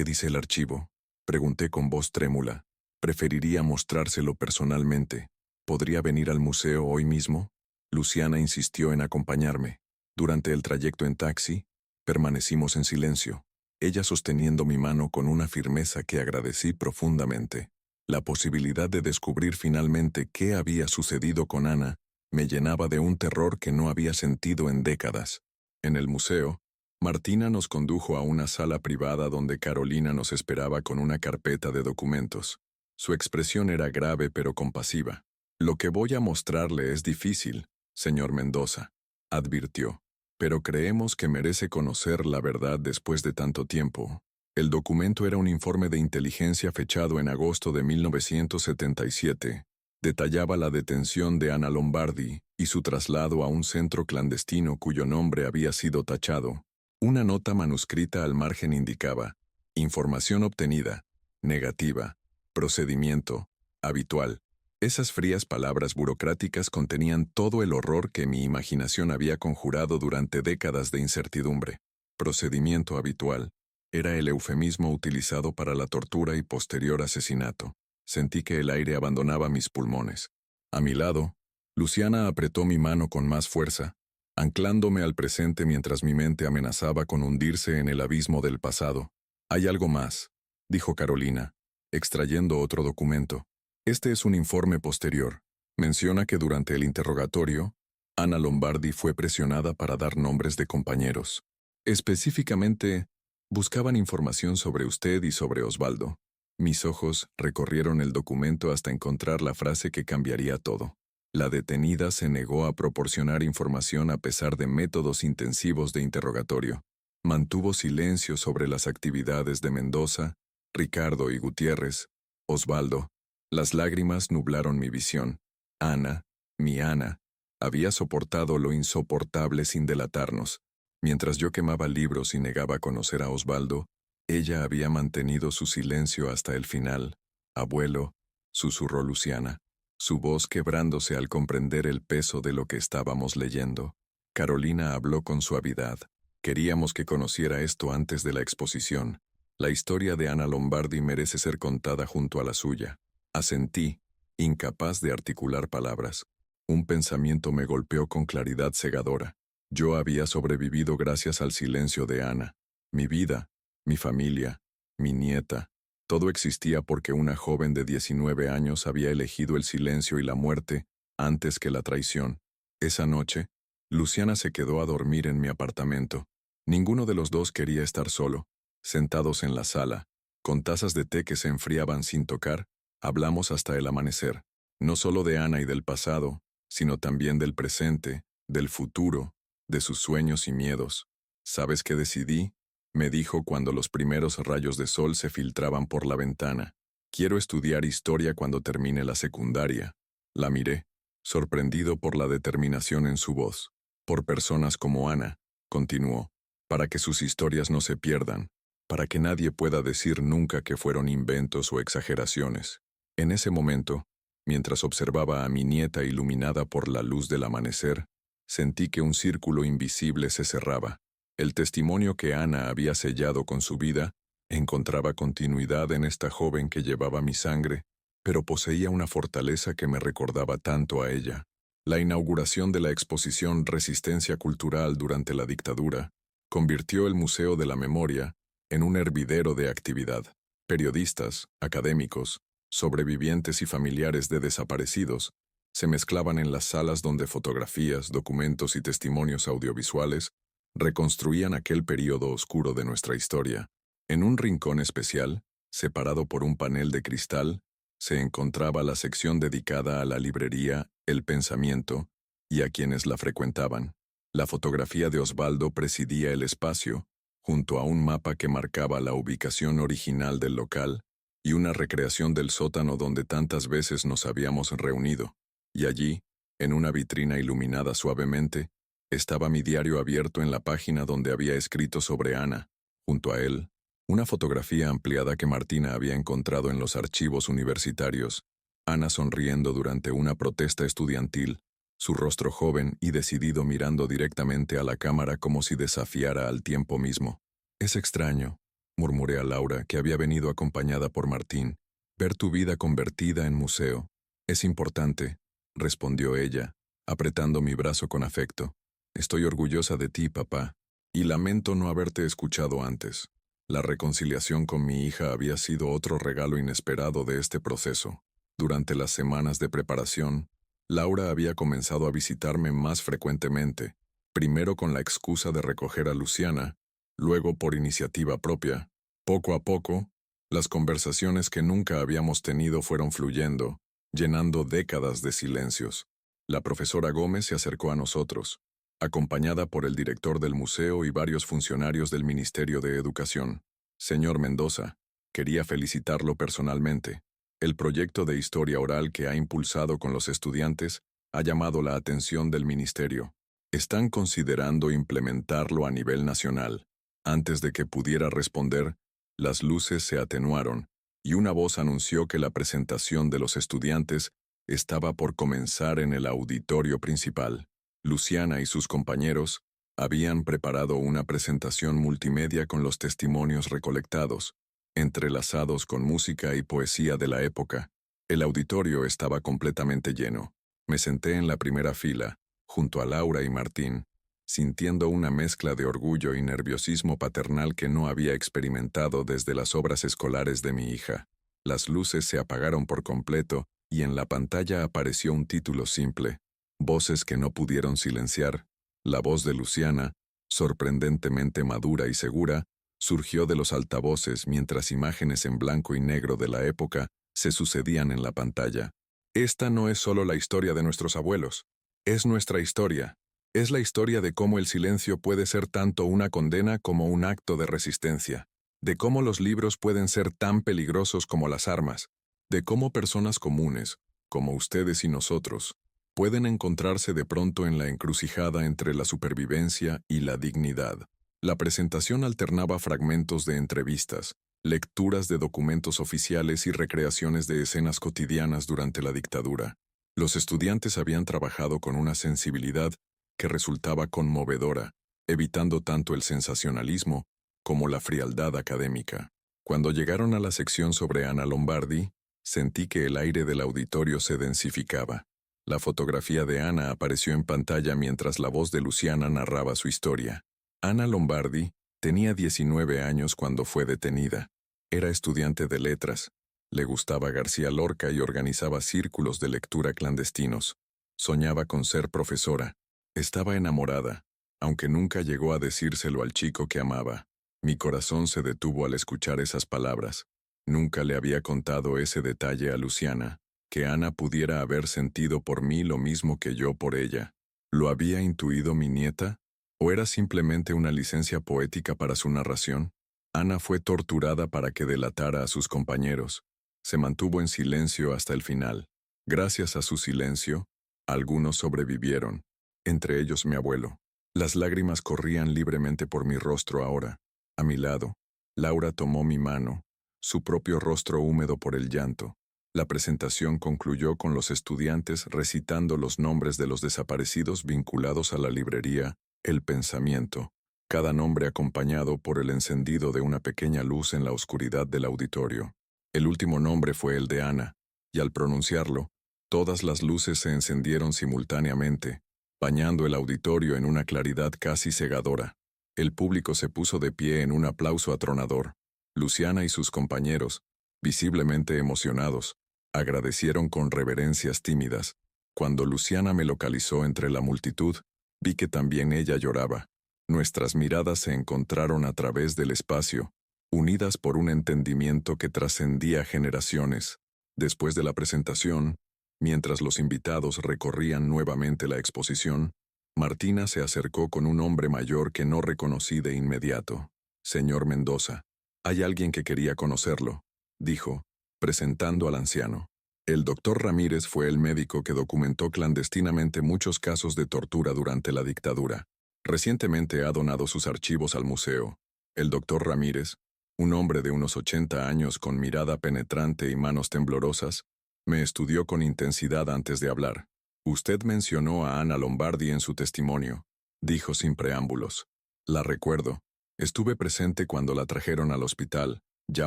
dice el archivo? Pregunté con voz trémula. Preferiría mostrárselo personalmente. ¿Podría venir al museo hoy mismo? Luciana insistió en acompañarme. Durante el trayecto en taxi, permanecimos en silencio, ella sosteniendo mi mano con una firmeza que agradecí profundamente. La posibilidad de descubrir finalmente qué había sucedido con Ana me llenaba de un terror que no había sentido en décadas. En el museo, Martina nos condujo a una sala privada donde Carolina nos esperaba con una carpeta de documentos. Su expresión era grave pero compasiva. Lo que voy a mostrarle es difícil, señor Mendoza, advirtió, pero creemos que merece conocer la verdad después de tanto tiempo. El documento era un informe de inteligencia fechado en agosto de 1977. Detallaba la detención de Ana Lombardi y su traslado a un centro clandestino cuyo nombre había sido tachado. Una nota manuscrita al margen indicaba: información obtenida, negativa, procedimiento, habitual. Esas frías palabras burocráticas contenían todo el horror que mi imaginación había conjurado durante décadas de incertidumbre. Procedimiento habitual era el eufemismo utilizado para la tortura y posterior asesinato. Sentí que el aire abandonaba mis pulmones. A mi lado, Luciana apretó mi mano con más fuerza, anclándome al presente mientras mi mente amenazaba con hundirse en el abismo del pasado. «Hay algo más», dijo Carolina, extrayendo otro documento. «Este es un informe posterior. Menciona que durante el interrogatorio, Ana Lombardi fue presionada para dar nombres de compañeros. Específicamente, buscaban información sobre usted y sobre Osvaldo». Mis ojos recorrieron el documento hasta encontrar la frase que cambiaría todo. La detenida se negó a proporcionar información a pesar de métodos intensivos de interrogatorio. Mantuvo silencio sobre las actividades de Mendoza, Ricardo y Gutiérrez, Osvaldo. Las lágrimas nublaron mi visión. Ana, mi Ana, había soportado lo insoportable sin delatarnos. Mientras yo quemaba libros y negaba conocer a Osvaldo, ella había mantenido su silencio hasta el final. «Abuelo», susurró Luciana, su voz quebrándose al comprender el peso de lo que estábamos leyendo. Carolina habló con suavidad. «Queríamos que conociera esto antes de la exposición. La historia de Ana Lombardi merece ser contada junto a la suya». Asentí, incapaz de articular palabras. Un pensamiento me golpeó con claridad cegadora. Yo había sobrevivido gracias al silencio de Ana. Mi vida, mi familia, mi nieta, todo existía porque una joven de 19 años había elegido el silencio y la muerte antes que la traición. Esa noche, Luciana se quedó a dormir en mi apartamento. Ninguno de los dos quería estar solo. Sentados en la sala, con tazas de té que se enfriaban sin tocar, hablamos hasta el amanecer. No solo de Ana y del pasado, sino también del presente, del futuro, de sus sueños y miedos. «¿Sabes qué decidí?», me dijo cuando los primeros rayos de sol se filtraban por la ventana. «Quiero estudiar historia cuando termine la secundaria». La miré, sorprendido por la determinación en su voz. «Por personas como Ana», continuó, «para que sus historias no se pierdan, para que nadie pueda decir nunca que fueron inventos o exageraciones». En ese momento, mientras observaba a mi nieta iluminada por la luz del amanecer, sentí que un círculo invisible se cerraba. El testimonio que Ana había sellado con su vida encontraba continuidad en esta joven que llevaba mi sangre, pero poseía una fortaleza que me recordaba tanto a ella. La inauguración de la exposición Resistencia Cultural durante la dictadura convirtió el Museo de la Memoria en un hervidero de actividad. Periodistas, académicos, sobrevivientes y familiares de desaparecidos se mezclaban en las salas donde fotografías, documentos y testimonios audiovisuales reconstruían aquel período oscuro de nuestra historia. En un rincón especial, separado por un panel de cristal, se encontraba la sección dedicada a la librería El Pensamiento y a quienes la frecuentaban. La fotografía de Osvaldo presidía el espacio, junto a un mapa que marcaba la ubicación original del local y una recreación del sótano donde tantas veces nos habíamos reunido. Y allí, en una vitrina iluminada suavemente, estaba mi diario abierto en la página donde había escrito sobre Ana. Junto a él, una fotografía ampliada que Martina había encontrado en los archivos universitarios, Ana sonriendo durante una protesta estudiantil, su rostro joven y decidido mirando directamente a la cámara como si desafiara al tiempo mismo. «Es extraño», murmuré a Laura, que había venido acompañada por Martín, «ver tu vida convertida en museo. Es importante», respondió ella, apretando mi brazo con afecto. «Estoy orgullosa de ti, papá, y lamento no haberte escuchado antes». La reconciliación con mi hija había sido otro regalo inesperado de este proceso. Durante las semanas de preparación, Laura había comenzado a visitarme más frecuentemente, primero con la excusa de recoger a Luciana, luego por iniciativa propia. Poco a poco, las conversaciones que nunca habíamos tenido fueron fluyendo, llenando décadas de silencios. La profesora Gómez se acercó a nosotros, acompañada por el director del museo y varios funcionarios del Ministerio de Educación. «Señor Mendoza, quería felicitarlo personalmente. El proyecto de historia oral que ha impulsado con los estudiantes ha llamado la atención del Ministerio. Están considerando implementarlo a nivel nacional». Antes de que pudiera responder, las luces se atenuaron y una voz anunció que la presentación de los estudiantes estaba por comenzar en el auditorio principal. Luciana y sus compañeros habían preparado una presentación multimedia con los testimonios recolectados, entrelazados con música y poesía de la época. El auditorio estaba completamente lleno. Me senté en la primera fila, junto a Laura y Martín, sintiendo una mezcla de orgullo y nerviosismo paternal que no había experimentado desde las obras escolares de mi hija. Las luces se apagaron por completo y en la pantalla apareció un título simple: Voces que no pudieron silenciar. La voz de Luciana, sorprendentemente madura y segura, surgió de los altavoces mientras imágenes en blanco y negro de la época se sucedían en la pantalla. «Esta no es solo la historia de nuestros abuelos, es nuestra historia. Es la historia de cómo el silencio puede ser tanto una condena como un acto de resistencia, de cómo los libros pueden ser tan peligrosos como las armas, de cómo personas comunes, como ustedes y nosotros, pueden encontrarse de pronto en la encrucijada entre la supervivencia y la dignidad». La presentación alternaba fragmentos de entrevistas, lecturas de documentos oficiales y recreaciones de escenas cotidianas durante la dictadura. Los estudiantes habían trabajado con una sensibilidad que resultaba conmovedora, evitando tanto el sensacionalismo como la frialdad académica. Cuando llegaron a la sección sobre Ana Lombardi, sentí que el aire del auditorio se densificaba. La fotografía de Ana apareció en pantalla mientras la voz de Luciana narraba su historia. Ana Lombardi tenía 19 años cuando fue detenida. Era estudiante de letras, le gustaba García Lorca y organizaba círculos de lectura clandestinos. Soñaba con ser profesora. Estaba enamorada, aunque nunca llegó a decírselo al chico que amaba. Mi corazón se detuvo al escuchar esas palabras. Nunca le había contado ese detalle a Luciana, que Ana pudiera haber sentido por mí lo mismo que yo por ella. ¿Lo había intuido mi nieta? ¿O era simplemente una licencia poética para su narración? Ana fue torturada para que delatara a sus compañeros. Se mantuvo en silencio hasta el final. Gracias a su silencio, algunos sobrevivieron, entre ellos mi abuelo. Las lágrimas corrían libremente por mi rostro ahora. A mi lado, Laura tomó mi mano, su propio rostro húmedo por el llanto. La presentación concluyó con los estudiantes recitando los nombres de los desaparecidos vinculados a la librería El Pensamiento, cada nombre acompañado por el encendido de una pequeña luz en la oscuridad del auditorio. El último nombre fue el de Ana, y al pronunciarlo, todas las luces se encendieron simultáneamente, bañando el auditorio en una claridad casi cegadora. El público se puso de pie en un aplauso atronador. Luciana y sus compañeros, visiblemente emocionados, agradecieron con reverencias tímidas. Cuando Luciana me localizó entre la multitud, vi que también ella lloraba. Nuestras miradas se encontraron a través del espacio, unidas por un entendimiento que trascendía generaciones. Después de la presentación, mientras los invitados recorrían nuevamente la exposición, Martina se acercó con un hombre mayor que no reconocí de inmediato. Señor Mendoza, hay alguien que quería conocerlo, dijo, presentando al anciano. El doctor Ramírez fue el médico que documentó clandestinamente muchos casos de tortura durante la dictadura. Recientemente ha donado sus archivos al museo. El doctor Ramírez, un hombre de unos 80 años con mirada penetrante y manos temblorosas, me estudió con intensidad antes de hablar. Usted mencionó a Ana Lombardi en su testimonio, dijo sin preámbulos. La recuerdo. Estuve presente cuando la trajeron al hospital, ya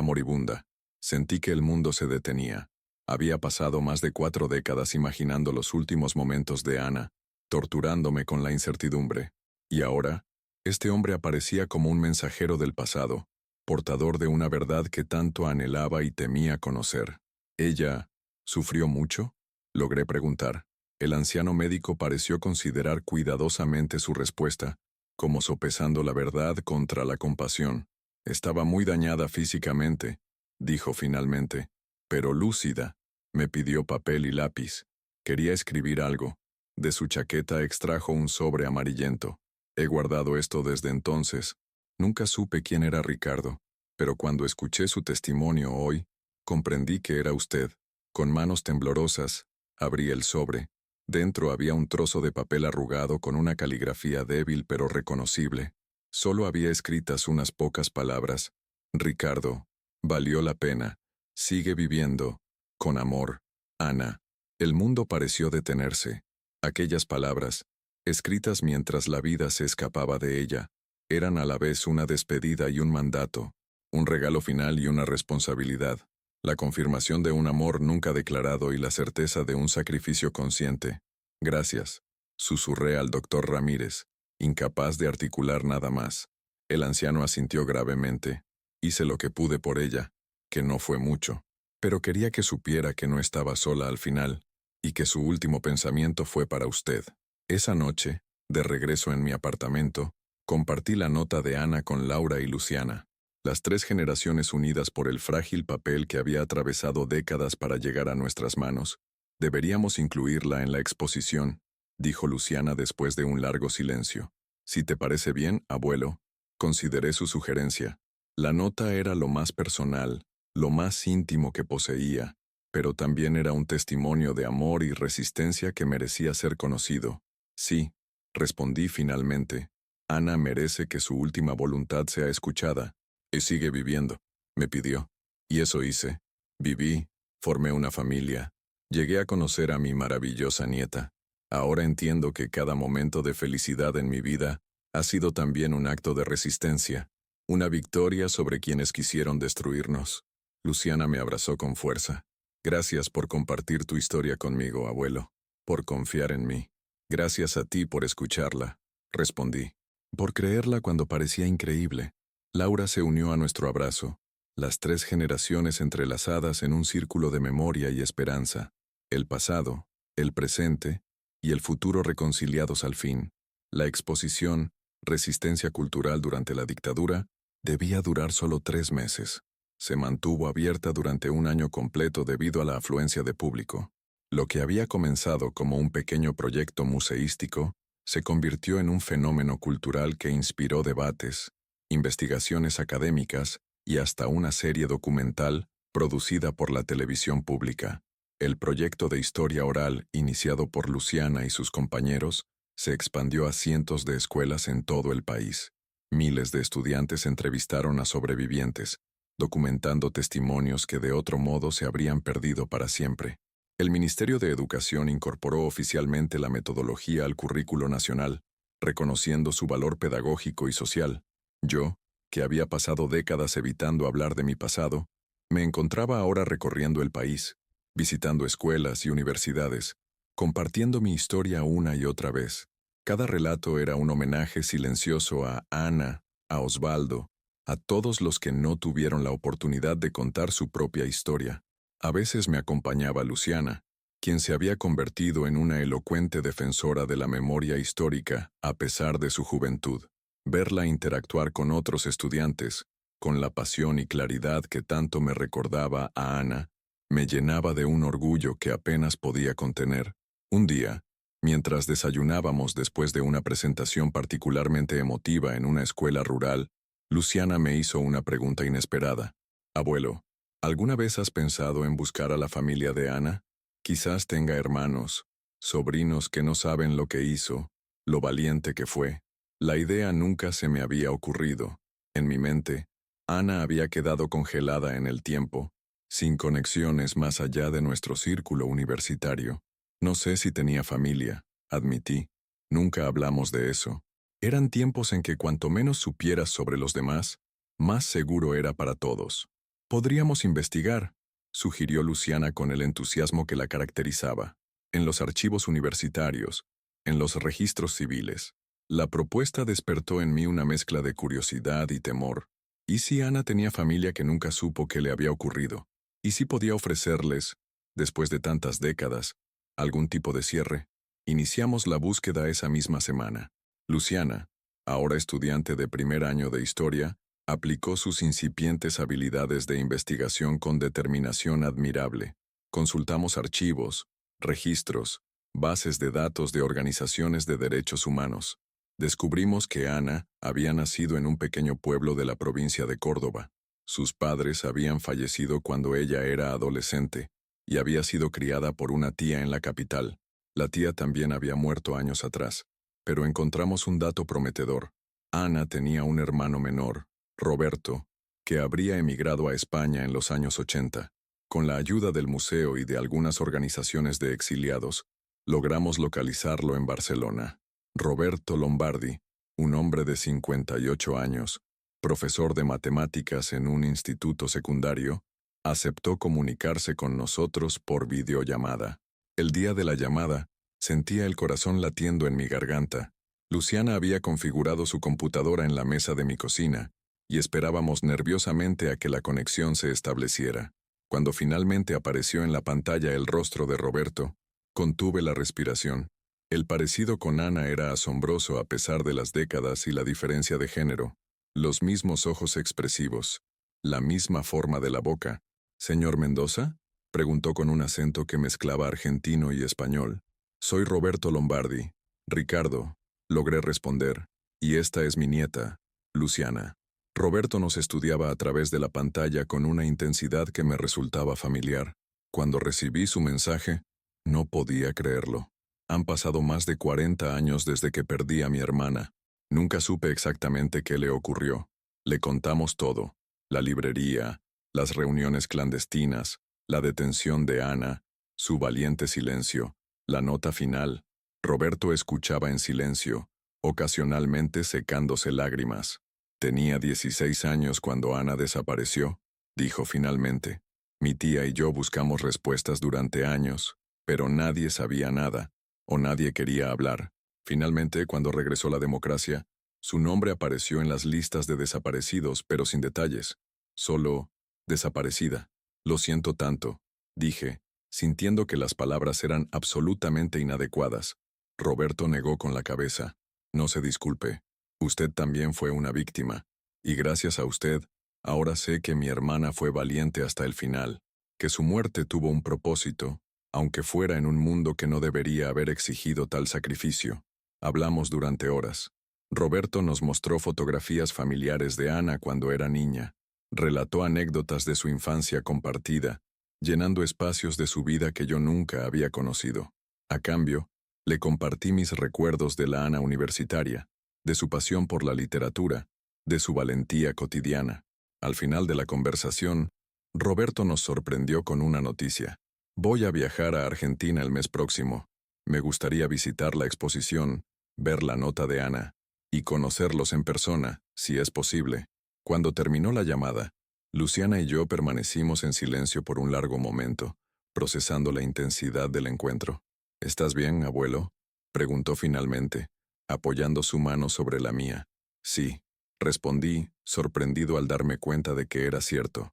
moribunda. Sentí que el mundo se detenía. Había pasado más de 4 décadas imaginando los últimos momentos de Ana, torturándome con la incertidumbre. Y ahora, este hombre aparecía como un mensajero del pasado, portador de una verdad que tanto anhelaba y temía conocer. ¿Ella sufrió mucho? Logré preguntar. El anciano médico pareció considerar cuidadosamente su respuesta, como sopesando la verdad contra la compasión. Estaba muy dañada físicamente, dijo finalmente, pero lúcida. Me pidió papel y lápiz. Quería escribir algo. De su chaqueta extrajo un sobre amarillento. He guardado esto desde entonces. Nunca supe quién era Ricardo, pero cuando escuché su testimonio hoy, comprendí que era usted. Con manos temblorosas, abrí el sobre. Dentro había un trozo de papel arrugado con una caligrafía débil pero reconocible. Solo había escritas unas pocas palabras. Ricardo, valió la pena. Sigue viviendo. Con amor, Ana. El mundo pareció detenerse. Aquellas palabras, escritas mientras la vida se escapaba de ella, eran a la vez una despedida y un mandato, un regalo final y una responsabilidad, la confirmación de un amor nunca declarado y la certeza de un sacrificio consciente. Gracias, susurré al doctor Ramírez, incapaz de articular nada más. El anciano asintió gravemente. Hice lo que pude por ella, que no fue mucho. Pero quería que supiera que no estaba sola al final, y que su último pensamiento fue para usted. Esa noche, de regreso en mi apartamento, compartí la nota de Ana con Laura y Luciana, las 3 generaciones unidas por el frágil papel que había atravesado décadas para llegar a nuestras manos. Deberíamos incluirla en la exposición, dijo Luciana después de un largo silencio. Si te parece bien, abuelo, consideré su sugerencia. La nota era lo más personal, lo más íntimo que poseía, pero también era un testimonio de amor y resistencia que merecía ser conocido. Sí, respondí finalmente. Ana merece que su última voluntad sea escuchada. Y sigue viviendo, me pidió. Y eso hice. Viví, formé una familia. Llegué a conocer a mi maravillosa nieta. Ahora entiendo que cada momento de felicidad en mi vida ha sido también un acto de resistencia, una victoria sobre quienes quisieron destruirnos. Luciana me abrazó con fuerza. Gracias por compartir tu historia conmigo, abuelo, por confiar en mí. Gracias a ti por escucharla, respondí. Por creerla cuando parecía increíble. Laura se unió a nuestro abrazo, las 3 generaciones entrelazadas en un círculo de memoria y esperanza, el pasado, el presente y el futuro reconciliados al fin. La exposición, Resistencia Cultural durante la dictadura, debía durar solo 3 meses. Se mantuvo abierta durante un año completo debido a la afluencia de público. Lo que había comenzado como un pequeño proyecto museístico se convirtió en un fenómeno cultural que inspiró debates, investigaciones académicas y hasta una serie documental producida por la televisión pública. El proyecto de historia oral, iniciado por Luciana y sus compañeros, se expandió a cientos de escuelas en todo el país. Miles de estudiantes entrevistaron a sobrevivientes, documentando testimonios que de otro modo se habrían perdido para siempre. El Ministerio de Educación incorporó oficialmente la metodología al currículo nacional, reconociendo su valor pedagógico y social. Yo, que había pasado décadas evitando hablar de mi pasado, me encontraba ahora recorriendo el país, visitando escuelas y universidades, compartiendo mi historia una y otra vez. Cada relato era un homenaje silencioso a Ana, a Osvaldo, a todos los que no tuvieron la oportunidad de contar su propia historia. A veces me acompañaba Luciana, quien se había convertido en una elocuente defensora de la memoria histórica a pesar de su juventud. Verla interactuar con otros estudiantes, con la pasión y claridad que tanto me recordaba a Ana, Me llenaba de un orgullo que apenas podía contener. Un día, mientras desayunábamos después de una presentación particularmente emotiva en una escuela rural, Luciana me hizo una pregunta inesperada. Abuelo, ¿alguna vez has pensado en buscar a la familia de Ana? Quizás tenga hermanos, sobrinos que no saben lo que hizo, lo valiente que fue. La idea nunca se me había ocurrido. En mi mente, Ana había quedado congelada en el tiempo, sin conexiones más allá de nuestro círculo universitario. No sé si tenía familia, admití. Nunca hablamos de eso. Eran tiempos en que cuanto menos supieras sobre los demás, más seguro era para todos. Podríamos investigar, sugirió Luciana con el entusiasmo que la caracterizaba, en los archivos universitarios, en los registros civiles. La propuesta despertó en mí una mezcla de curiosidad y temor. ¿Y si Ana tenía familia que nunca supo qué le había ocurrido? ¿Y si podía ofrecerles, después de tantas décadas, algún tipo de cierre? Iniciamos la búsqueda esa misma semana. Luciana, ahora estudiante de primer año de historia, aplicó sus incipientes habilidades de investigación con determinación admirable. Consultamos archivos, registros, bases de datos de organizaciones de derechos humanos. Descubrimos que Ana había nacido en un pequeño pueblo de la provincia de Córdoba. Sus padres habían fallecido cuando ella era adolescente y había sido criada por una tía en la capital. La tía también había muerto años atrás, pero encontramos un dato prometedor. Ana tenía un hermano menor, Roberto, que habría emigrado a España en los años 80. Con la ayuda del museo y de algunas organizaciones de exiliados, logramos localizarlo en Barcelona. Roberto Lombardi, un hombre de 58 años, profesor de matemáticas en un instituto secundario, aceptó comunicarse con nosotros por videollamada. El día de la llamada, sentía el corazón latiendo en mi garganta. Luciana había configurado su computadora en la mesa de mi cocina, y esperábamos nerviosamente a que la conexión se estableciera. Cuando finalmente apareció en la pantalla el rostro de Roberto, contuve la respiración. El parecido con Ana era asombroso a pesar de las décadas y la diferencia de género. Los mismos ojos expresivos, la misma forma de la boca. ¿Señor Mendoza?, preguntó con un acento que mezclaba argentino y español. Soy Roberto Lombardi. Ricardo, logré responder, y esta es mi nieta, Luciana. Roberto nos estudiaba a través de la pantalla con una intensidad que me resultaba familiar. Cuando recibí su mensaje, no podía creerlo. Han pasado más de 40 años desde que perdí a mi hermana. Nunca supe exactamente qué le ocurrió. Le contamos todo: la librería, las reuniones clandestinas, la detención de Ana, su valiente silencio, la nota final. Roberto escuchaba en silencio, ocasionalmente secándose lágrimas. Tenía 16 años cuando Ana desapareció, dijo finalmente. Mi tía y yo buscamos respuestas durante años, pero nadie sabía nada, o nadie quería hablar. Finalmente, cuando regresó la democracia, su nombre apareció en las listas de desaparecidos, pero sin detalles. Solo, desaparecida. Lo siento tanto, dije, sintiendo que las palabras eran absolutamente inadecuadas. Roberto negó con la cabeza. No se disculpe. Usted también fue una víctima. Y gracias a usted, ahora sé que mi hermana fue valiente hasta el final, que su muerte tuvo un propósito, aunque fuera en un mundo que no debería haber exigido tal sacrificio. Hablamos durante horas. Roberto nos mostró fotografías familiares de Ana cuando era niña. Relató anécdotas de su infancia compartida, llenando espacios de su vida que yo nunca había conocido. A cambio, le compartí mis recuerdos de la Ana universitaria, de su pasión por la literatura, de su valentía cotidiana. Al final de la conversación, Roberto nos sorprendió con una noticia. Voy a viajar a Argentina el mes próximo. Me gustaría visitar la exposición, ver la nota de Ana, y conocerlos en persona, si es posible. Cuando terminó la llamada, Luciana y yo permanecimos en silencio por un largo momento, procesando la intensidad del encuentro. ¿Estás bien, abuelo?, preguntó finalmente, apoyando su mano sobre la mía. Sí, respondí, sorprendido al darme cuenta de que era cierto.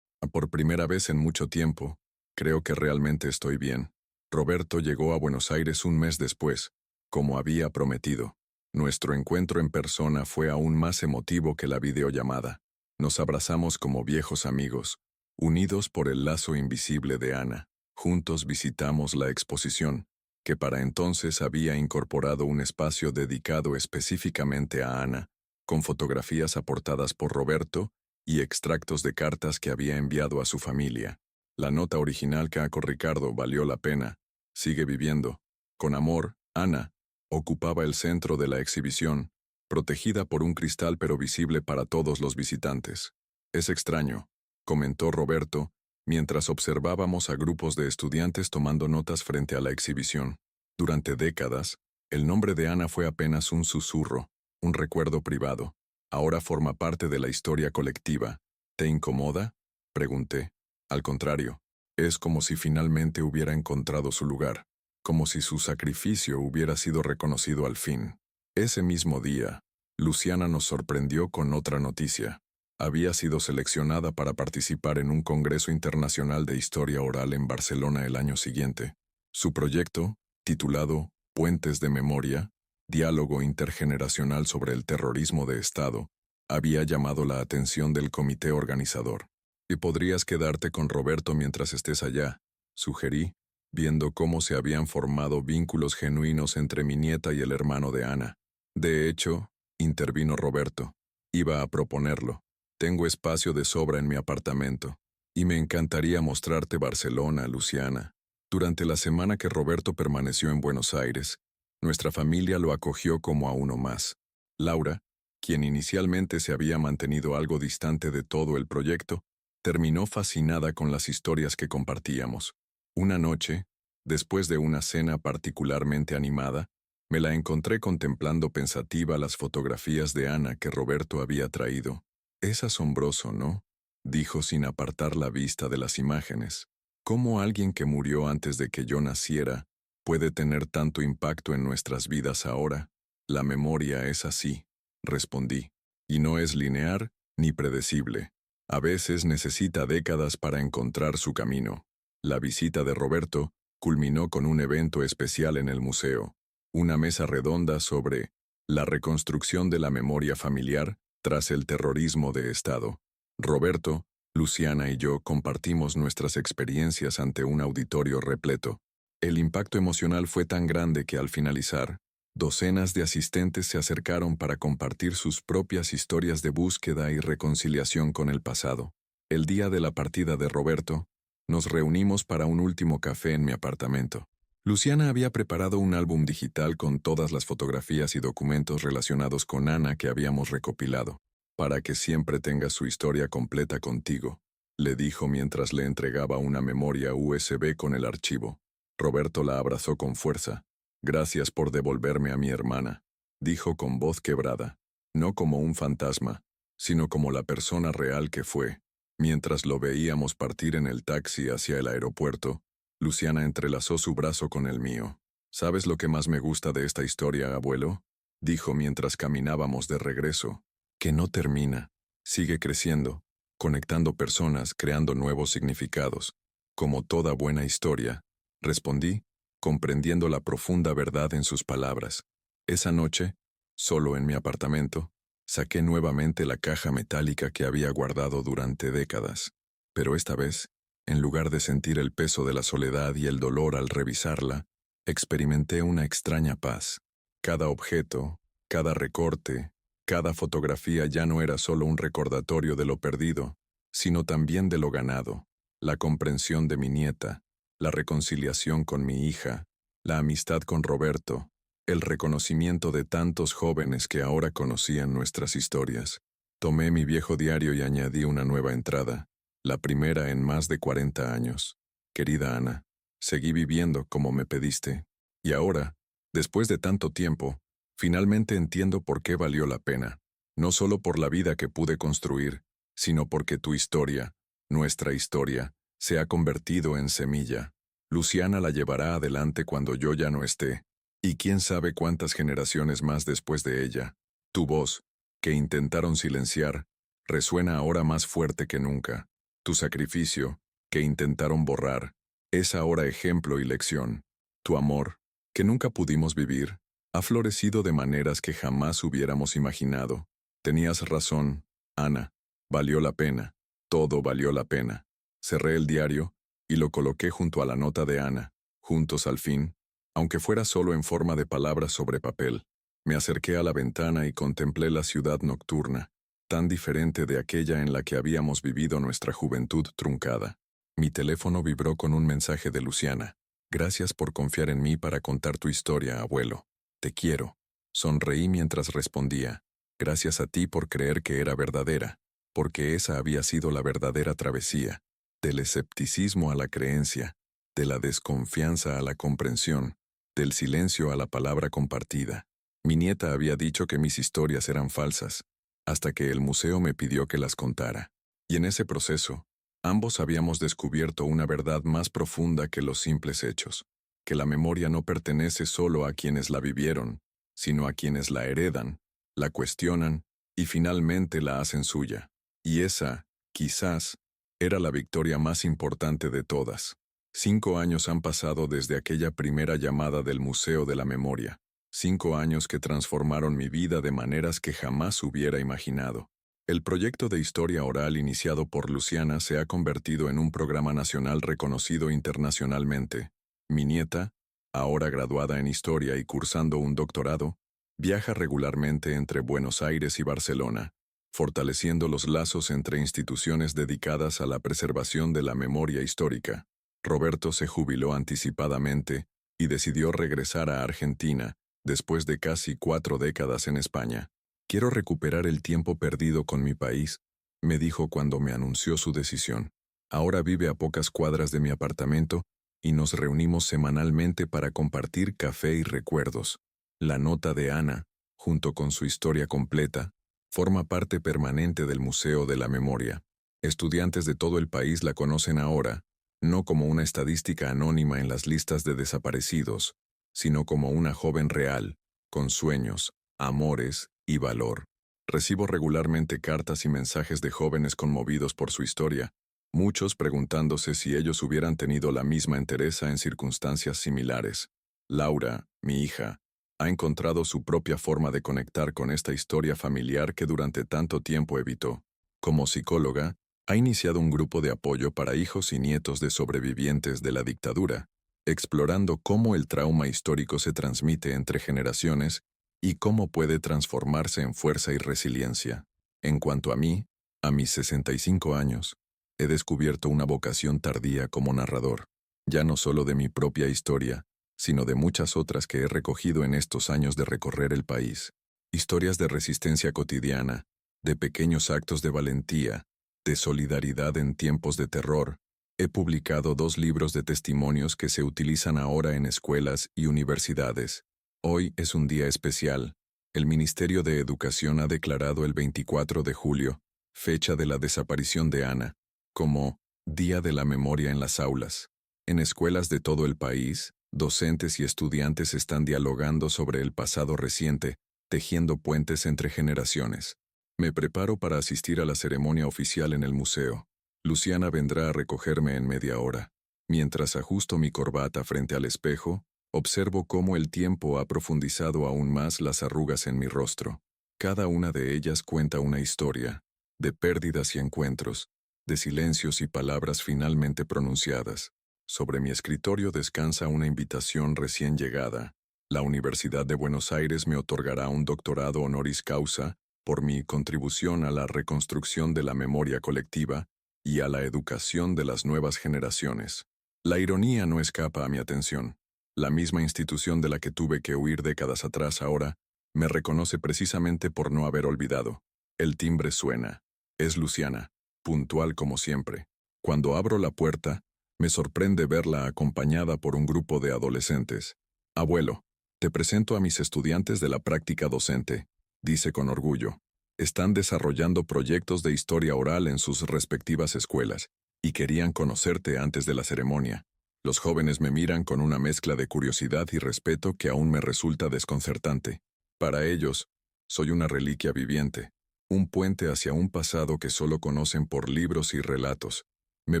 Por primera vez en mucho tiempo, creo que realmente estoy bien. Roberto llegó a Buenos Aires un mes después, como había prometido. Nuestro encuentro en persona fue aún más emotivo que la videollamada. Nos abrazamos como viejos amigos, Unidos por el lazo invisible de Ana, juntos visitamos la exposición, que para entonces había incorporado un espacio dedicado específicamente a Ana, con fotografías aportadas por Roberto y extractos de cartas que había enviado a su familia. La nota original que con Ricardo valió la pena. Sigue viviendo. Con amor, Ana ocupaba el centro de la exhibición, protegida por un cristal pero visible para todos los visitantes. Es extraño, comentó Roberto, mientras observábamos a grupos de estudiantes tomando notas frente a la exhibición. Durante décadas, el nombre de Ana fue apenas un susurro, un recuerdo privado. Ahora forma parte de la historia colectiva. ¿Te incomoda?, pregunté. Al contrario, es como si finalmente hubiera encontrado su lugar, como si su sacrificio hubiera sido reconocido al fin. Ese mismo día, Luciana nos sorprendió con otra noticia. Había sido seleccionada para participar en un congreso internacional de historia oral en Barcelona el año siguiente. Su proyecto, titulado Puentes de Memoria, Diálogo Intergeneracional sobre el Terrorismo de Estado, había llamado la atención del comité organizador. Y podrías quedarte con Roberto mientras estés allá, sugerí, viendo cómo se habían formado vínculos genuinos entre mi nieta y el hermano de Ana. De hecho, intervino Roberto, iba a proponerlo. Tengo espacio de sobra en mi apartamento, y me encantaría mostrarte Barcelona, Luciana. Durante la semana que Roberto permaneció en Buenos Aires, nuestra familia lo acogió como a uno más. Laura, quien inicialmente se había mantenido algo distante de todo el proyecto, terminó fascinada con las historias que compartíamos. Una noche, después de una cena particularmente animada, me la encontré contemplando pensativa las fotografías de Ana que Roberto había traído. Es asombroso, ¿no?, dijo sin apartar la vista de las imágenes. ¿Cómo alguien que murió antes de que yo naciera puede tener tanto impacto en nuestras vidas ahora? La memoria es así, respondí, y no es lineal ni predecible. A veces necesita décadas para encontrar su camino. La visita de Roberto culminó con un evento especial en el museo, una mesa redonda sobre la reconstrucción de la memoria familiar tras el terrorismo de Estado. Roberto, Luciana y yo compartimos nuestras experiencias ante un auditorio repleto. El impacto emocional fue tan grande que al finalizar, docenas de asistentes se acercaron para compartir sus propias historias de búsqueda y reconciliación con el pasado. El día de la partida de Roberto, nos reunimos para un último café en mi apartamento. Luciana había preparado un álbum digital con todas las fotografías y documentos relacionados con Ana que habíamos recopilado, para que siempre tengas su historia completa contigo, le dijo mientras le entregaba una memoria USB con el archivo. Roberto la abrazó con fuerza. Gracias por devolverme a mi hermana, dijo con voz quebrada, no como un fantasma, sino como la persona real que fue. Mientras lo veíamos partir en el taxi hacia el aeropuerto, Luciana entrelazó su brazo con el mío. ¿Sabes lo que más me gusta de esta historia, abuelo?, dijo mientras caminábamos de regreso. Que no termina. Sigue creciendo, conectando personas, creando nuevos significados. Como toda buena historia, respondí, comprendiendo la profunda verdad en sus palabras. Esa noche, solo en mi apartamento, saqué nuevamente la caja metálica que había guardado durante décadas. Pero esta vez, en lugar de sentir el peso de la soledad y el dolor al revisarla, experimenté una extraña paz. Cada objeto, cada recorte, cada fotografía ya no era solo un recordatorio de lo perdido, sino también de lo ganado, la comprensión de mi nieta, la reconciliación con mi hija, la amistad con Roberto, el reconocimiento de tantos jóvenes que ahora conocían nuestras historias. Tomé mi viejo diario y añadí una nueva entrada, la primera en más de 40 años. Querida Ana, seguí viviendo como me pediste, y ahora, después de tanto tiempo, finalmente entiendo por qué valió la pena, no solo por la vida que pude construir, sino porque tu historia, nuestra historia, se ha convertido en semilla. Luciana la llevará adelante cuando yo ya no esté, y quién sabe cuántas generaciones más después de ella. Tu voz, que intentaron silenciar, resuena ahora más fuerte que nunca. Tu sacrificio, que intentaron borrar, es ahora ejemplo y lección. Tu amor, que nunca pudimos vivir, ha florecido de maneras que jamás hubiéramos imaginado. Tenías razón, Ana. Valió la pena. Todo valió la pena. Cerré el diario y lo coloqué junto a la nota de Ana, juntos al fin, aunque fuera solo en forma de palabras sobre papel. Me acerqué a la ventana y contemplé la ciudad nocturna, tan diferente de aquella en la que habíamos vivido nuestra juventud truncada. Mi teléfono vibró con un mensaje de Luciana. Gracias por confiar en mí para contar tu historia, abuelo. Te quiero. Sonreí mientras respondía. Gracias a ti por creer que era verdadera, porque esa había sido la verdadera travesía, del escepticismo a la creencia, de la desconfianza a la comprensión, del silencio a la palabra compartida. Mi nieta había dicho que mis historias eran falsas, hasta que el museo me pidió que las contara. Y en ese proceso, ambos habíamos descubierto una verdad más profunda que los simples hechos, que la memoria no pertenece solo a quienes la vivieron, sino a quienes la heredan, la cuestionan y finalmente la hacen suya. Y esa, quizás, era la victoria más importante de todas. 5 años han pasado desde aquella primera llamada del Museo de la Memoria. 5 años que transformaron mi vida de maneras que jamás hubiera imaginado. El proyecto de historia oral iniciado por Luciana se ha convertido en un programa nacional reconocido internacionalmente. Mi nieta, ahora graduada en historia y cursando un doctorado, viaja regularmente entre Buenos Aires y Barcelona, fortaleciendo los lazos entre instituciones dedicadas a la preservación de la memoria histórica. Roberto se jubiló anticipadamente y decidió regresar a Argentina, después de casi 4 décadas en España. Quiero recuperar el tiempo perdido con mi país, me dijo cuando me anunció su decisión. Ahora vive a pocas cuadras de mi apartamento y nos reunimos semanalmente para compartir café y recuerdos. La nota de Ana, junto con su historia completa, forma parte permanente del Museo de la Memoria. Estudiantes de todo el país la conocen ahora, no como una estadística anónima en las listas de desaparecidos, sino como una joven real, con sueños, amores y valor. Recibo regularmente cartas y mensajes de jóvenes conmovidos por su historia, muchos preguntándose si ellos hubieran tenido la misma entereza en circunstancias similares. Laura, mi hija, ha encontrado su propia forma de conectar con esta historia familiar que durante tanto tiempo evitó. Como psicóloga, ha iniciado un grupo de apoyo para hijos y nietos de sobrevivientes de la dictadura, explorando cómo el trauma histórico se transmite entre generaciones y cómo puede transformarse en fuerza y resiliencia. En cuanto a mí, a mis 65 años, he descubierto una vocación tardía como narrador, ya no solo de mi propia historia, sino de muchas otras que he recogido en estos años de recorrer el país. Historias de resistencia cotidiana, de pequeños actos de valentía, de solidaridad en tiempos de terror. He publicado 2 libros de testimonios que se utilizan ahora en escuelas y universidades. Hoy es un día especial. El Ministerio de Educación ha declarado el 24 de julio, fecha de la desaparición de Ana, como Día de la Memoria en las aulas. En escuelas de todo el país, docentes y estudiantes están dialogando sobre el pasado reciente, tejiendo puentes entre generaciones. Me preparo para asistir a la ceremonia oficial en el museo. Luciana vendrá a recogerme en media hora. Mientras ajusto mi corbata frente al espejo, observo cómo el tiempo ha profundizado aún más las arrugas en mi rostro. Cada una de ellas cuenta una historia, de pérdidas y encuentros, de silencios y palabras finalmente pronunciadas. Sobre mi escritorio descansa una invitación recién llegada. La Universidad de Buenos Aires me otorgará un doctorado honoris causa por mi contribución a la reconstrucción de la memoria colectiva y a la educación de las nuevas generaciones. La ironía no escapa a mi atención. La misma institución de la que tuve que huir décadas atrás ahora me reconoce precisamente por no haber olvidado. El timbre suena. Es Luciana, puntual como siempre. Cuando abro la puerta, me sorprende verla acompañada por un grupo de adolescentes. Abuelo, te presento a mis estudiantes de la práctica docente, dice con orgullo. Están desarrollando proyectos de historia oral en sus respectivas escuelas, y querían conocerte antes de la ceremonia. Los jóvenes me miran con una mezcla de curiosidad y respeto que aún me resulta desconcertante. Para ellos, soy una reliquia viviente, un puente hacia un pasado que solo conocen por libros y relatos. Me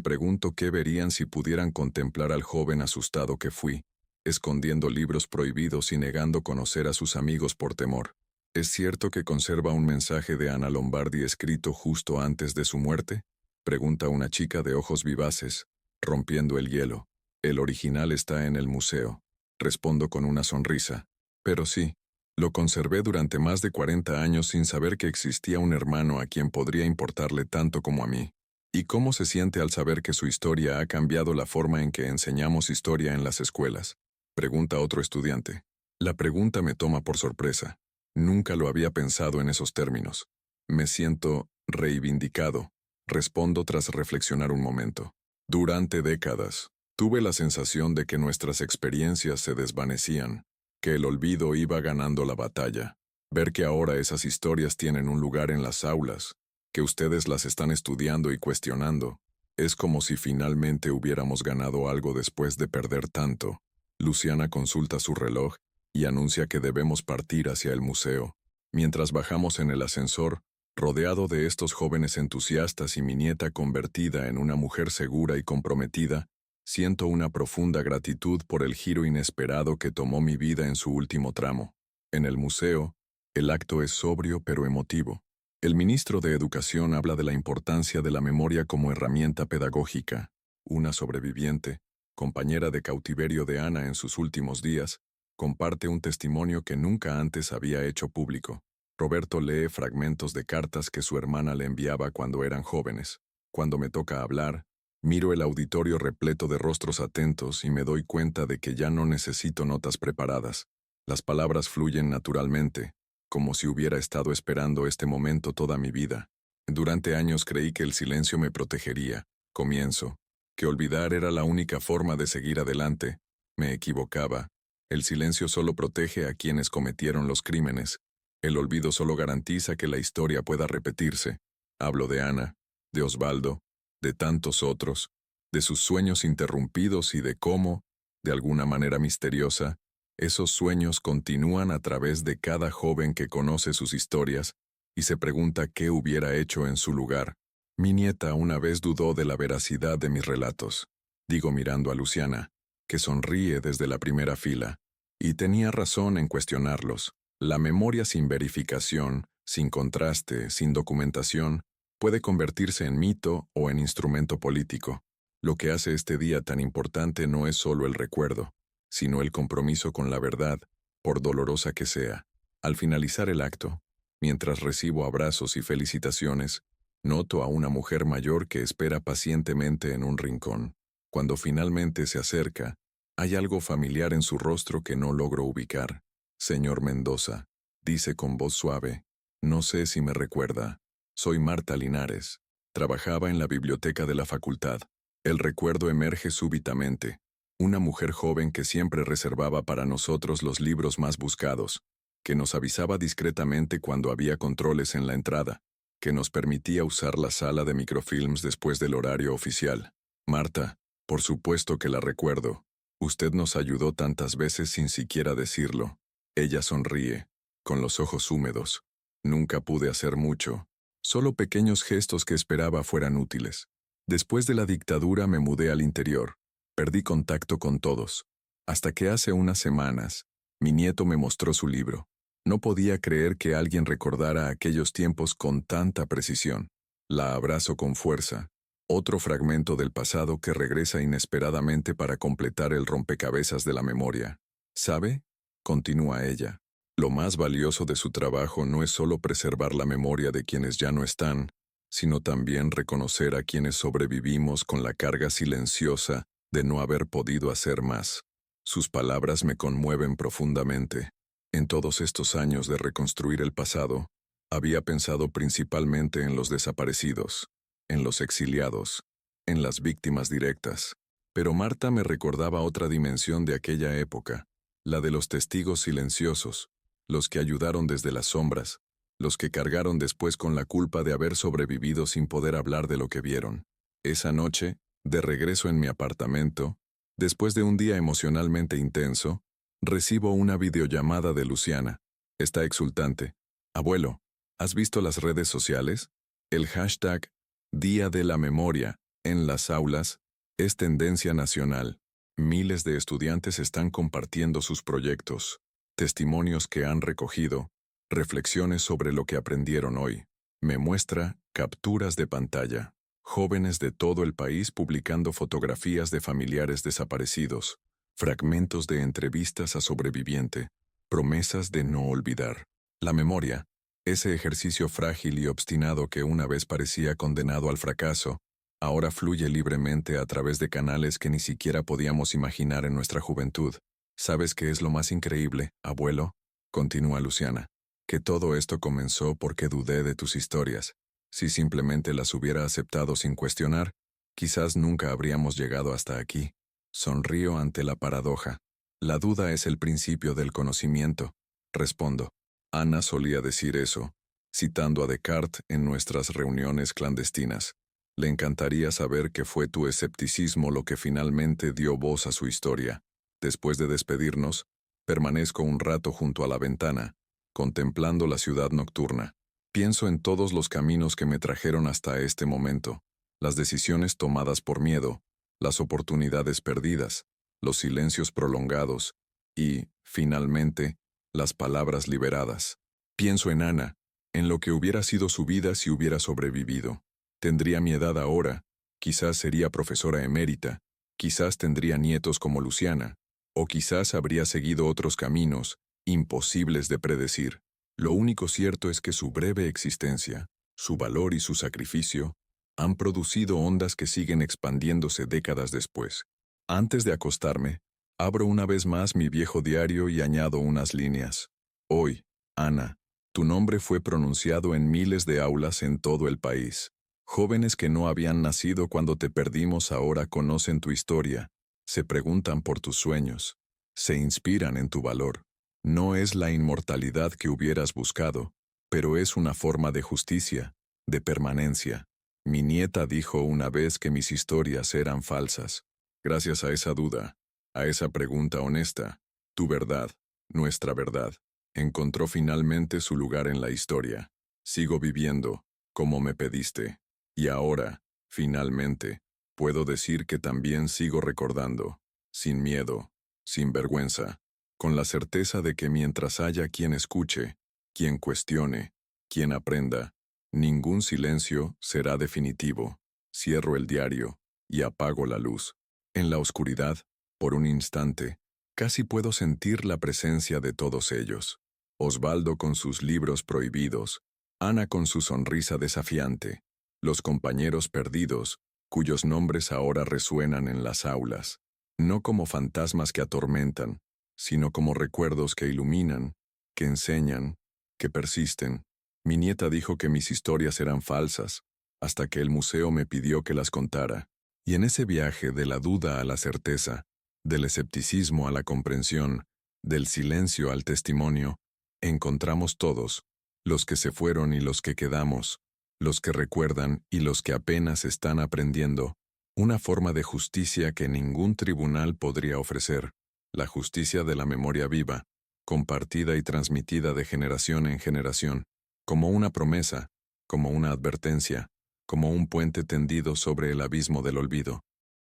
pregunto qué verían si pudieran contemplar al joven asustado que fui, escondiendo libros prohibidos y negando conocer a sus amigos por temor. ¿Es cierto que conserva un mensaje de Ana Lombardi escrito justo antes de su muerte? Pregunta una chica de ojos vivaces, rompiendo el hielo. El original está en el museo. Respondo con una sonrisa. Pero sí, lo conservé durante más de 40 años sin saber que existía un hermano a quien podría importarle tanto como a mí. ¿Y cómo se siente al saber que su historia ha cambiado la forma en que enseñamos historia en las escuelas? Pregunta otro estudiante. La pregunta me toma por sorpresa. Nunca lo había pensado en esos términos. Me siento reivindicado, respondo tras reflexionar un momento. Durante décadas, tuve la sensación de que nuestras experiencias se desvanecían, que el olvido iba ganando la batalla. Ver que ahora esas historias tienen un lugar en las aulas, que ustedes las están estudiando y cuestionando, es como si finalmente hubiéramos ganado algo después de perder tanto. Luciana consulta su reloj y anuncia que debemos partir hacia el museo. Mientras bajamos en el ascensor, rodeado de estos jóvenes entusiastas y mi nieta convertida en una mujer segura y comprometida, siento una profunda gratitud por el giro inesperado que tomó mi vida en su último tramo. En el museo, el acto es sobrio pero emotivo. El ministro de Educación habla de la importancia de la memoria como herramienta pedagógica. Una sobreviviente, compañera de cautiverio de Ana en sus últimos días, comparte un testimonio que nunca antes había hecho público. Roberto lee fragmentos de cartas que su hermana le enviaba cuando eran jóvenes. Cuando me toca hablar, miro el auditorio repleto de rostros atentos y me doy cuenta de que ya no necesito notas preparadas. Las palabras fluyen naturalmente, como si hubiera estado esperando este momento toda mi vida. Durante años creí que el silencio me protegería. Comienzo. Que olvidar era la única forma de seguir adelante. Me equivocaba. El silencio solo protege a quienes cometieron los crímenes. El olvido solo garantiza que la historia pueda repetirse. Hablo de Ana, de Osvaldo, de tantos otros, de sus sueños interrumpidos y de cómo, de alguna manera misteriosa, esos sueños continúan a través de cada joven que conoce sus historias y se pregunta qué hubiera hecho en su lugar. Mi nieta una vez dudó de la veracidad de mis relatos. Digo mirando a Luciana, que sonríe desde la primera fila, y tenía razón en cuestionarlos. La memoria sin verificación, sin contraste, sin documentación, puede convertirse en mito o en instrumento político. Lo que hace este día tan importante no es solo el recuerdo, sino el compromiso con la verdad, por dolorosa que sea. Al finalizar el acto, mientras recibo abrazos y felicitaciones, noto a una mujer mayor que espera pacientemente en un rincón. Cuando finalmente se acerca, hay algo familiar en su rostro que no logro ubicar. Señor Mendoza, dice con voz suave, no sé si me recuerda. Soy Marta Linares. Trabajaba en la biblioteca de la facultad. El recuerdo emerge súbitamente. Una mujer joven que siempre reservaba para nosotros los libros más buscados, que nos avisaba discretamente cuando había controles en la entrada, que nos permitía usar la sala de microfilms después del horario oficial. Marta, por supuesto que la recuerdo. Usted nos ayudó tantas veces sin siquiera decirlo. Ella sonríe, con los ojos húmedos. Nunca pude hacer mucho, solo pequeños gestos que esperaba fueran útiles. Después de la dictadura me mudé al interior. Perdí contacto con todos. Hasta que hace unas semanas, mi nieto me mostró su libro. No podía creer que alguien recordara aquellos tiempos con tanta precisión. La abrazo con fuerza. Otro fragmento del pasado que regresa inesperadamente para completar el rompecabezas de la memoria. ¿Sabe? Continúa ella. Lo más valioso de su trabajo no es solo preservar la memoria de quienes ya no están, sino también reconocer a quienes sobrevivimos con la carga silenciosa de no haber podido hacer más. Sus palabras me conmueven profundamente. En todos estos años de reconstruir el pasado, había pensado principalmente en los desaparecidos, en los exiliados, en las víctimas directas. Pero Marta me recordaba otra dimensión de aquella época, la de los testigos silenciosos, los que ayudaron desde las sombras, los que cargaron después con la culpa de haber sobrevivido sin poder hablar de lo que vieron. Esa noche, de regreso en mi apartamento, después de un día emocionalmente intenso, recibo una videollamada de Luciana. Está exultante. Abuelo, ¿has visto las redes sociales? El hashtag Día de la Memoria en las aulas es tendencia nacional. Miles de estudiantes están compartiendo sus proyectos, testimonios que han recogido, reflexiones sobre lo que aprendieron hoy. Me muestra capturas de pantalla. Jóvenes de todo el país publicando fotografías de familiares desaparecidos, fragmentos de entrevistas a sobreviviente, promesas de no olvidar. La memoria, ese ejercicio frágil y obstinado que una vez parecía condenado al fracaso, ahora fluye libremente a través de canales que ni siquiera podíamos imaginar en nuestra juventud. ¿Sabes qué es lo más increíble, abuelo? Continúa Luciana. Que todo esto comenzó porque dudé de tus historias. Si simplemente las hubiera aceptado sin cuestionar, quizás nunca habríamos llegado hasta aquí. Sonrío ante la paradoja. La duda es el principio del conocimiento. Respondo. Ana solía decir eso, citando a Descartes en nuestras reuniones clandestinas. Le encantaría saber que fue tu escepticismo lo que finalmente dio voz a su historia. Después de despedirnos, permanezco un rato junto a la ventana, contemplando la ciudad nocturna. Pienso en todos los caminos que me trajeron hasta este momento, las decisiones tomadas por miedo, las oportunidades perdidas, los silencios prolongados y, finalmente, las palabras liberadas. Pienso en Ana, en lo que hubiera sido su vida si hubiera sobrevivido. Tendría mi edad ahora, quizás sería profesora emérita, quizás tendría nietos como Luciana, o quizás habría seguido otros caminos, imposibles de predecir. Lo único cierto es que su breve existencia, su valor y su sacrificio, han producido ondas que siguen expandiéndose décadas después. Antes de acostarme, abro una vez más mi viejo diario y añado unas líneas. Hoy, Ana, tu nombre fue pronunciado en miles de aulas en todo el país. Jóvenes que no habían nacido cuando te perdimos ahora conocen tu historia, se preguntan por tus sueños, se inspiran en tu valor. No es la inmortalidad que hubieras buscado, pero es una forma de justicia, de permanencia. Mi nieta dijo una vez que mis historias eran falsas. Gracias a esa duda, a esa pregunta honesta, tu verdad, nuestra verdad, encontró finalmente su lugar en la historia. Sigo viviendo, como me pediste. Y ahora, finalmente, puedo decir que también sigo recordando, sin miedo, sin vergüenza, con la certeza de que mientras haya quien escuche, quien cuestione, quien aprenda, ningún silencio será definitivo. Cierro el diario y apago la luz. En la oscuridad, por un instante, casi puedo sentir la presencia de todos ellos. Osvaldo con sus libros prohibidos, Ana con su sonrisa desafiante, los compañeros perdidos, cuyos nombres ahora resuenan en las aulas, no como fantasmas que atormentan, sino como recuerdos que iluminan, que enseñan, que persisten. Mi nieta dijo que mis historias eran falsas, hasta que el museo me pidió que las contara. Y en ese viaje de la duda a la certeza, del escepticismo a la comprensión, del silencio al testimonio, encontramos todos, los que se fueron y los que quedamos, los que recuerdan y los que apenas están aprendiendo, una forma de justicia que ningún tribunal podría ofrecer, la justicia de la memoria viva, compartida y transmitida de generación en generación, como una promesa, como una advertencia, como un puente tendido sobre el abismo del olvido.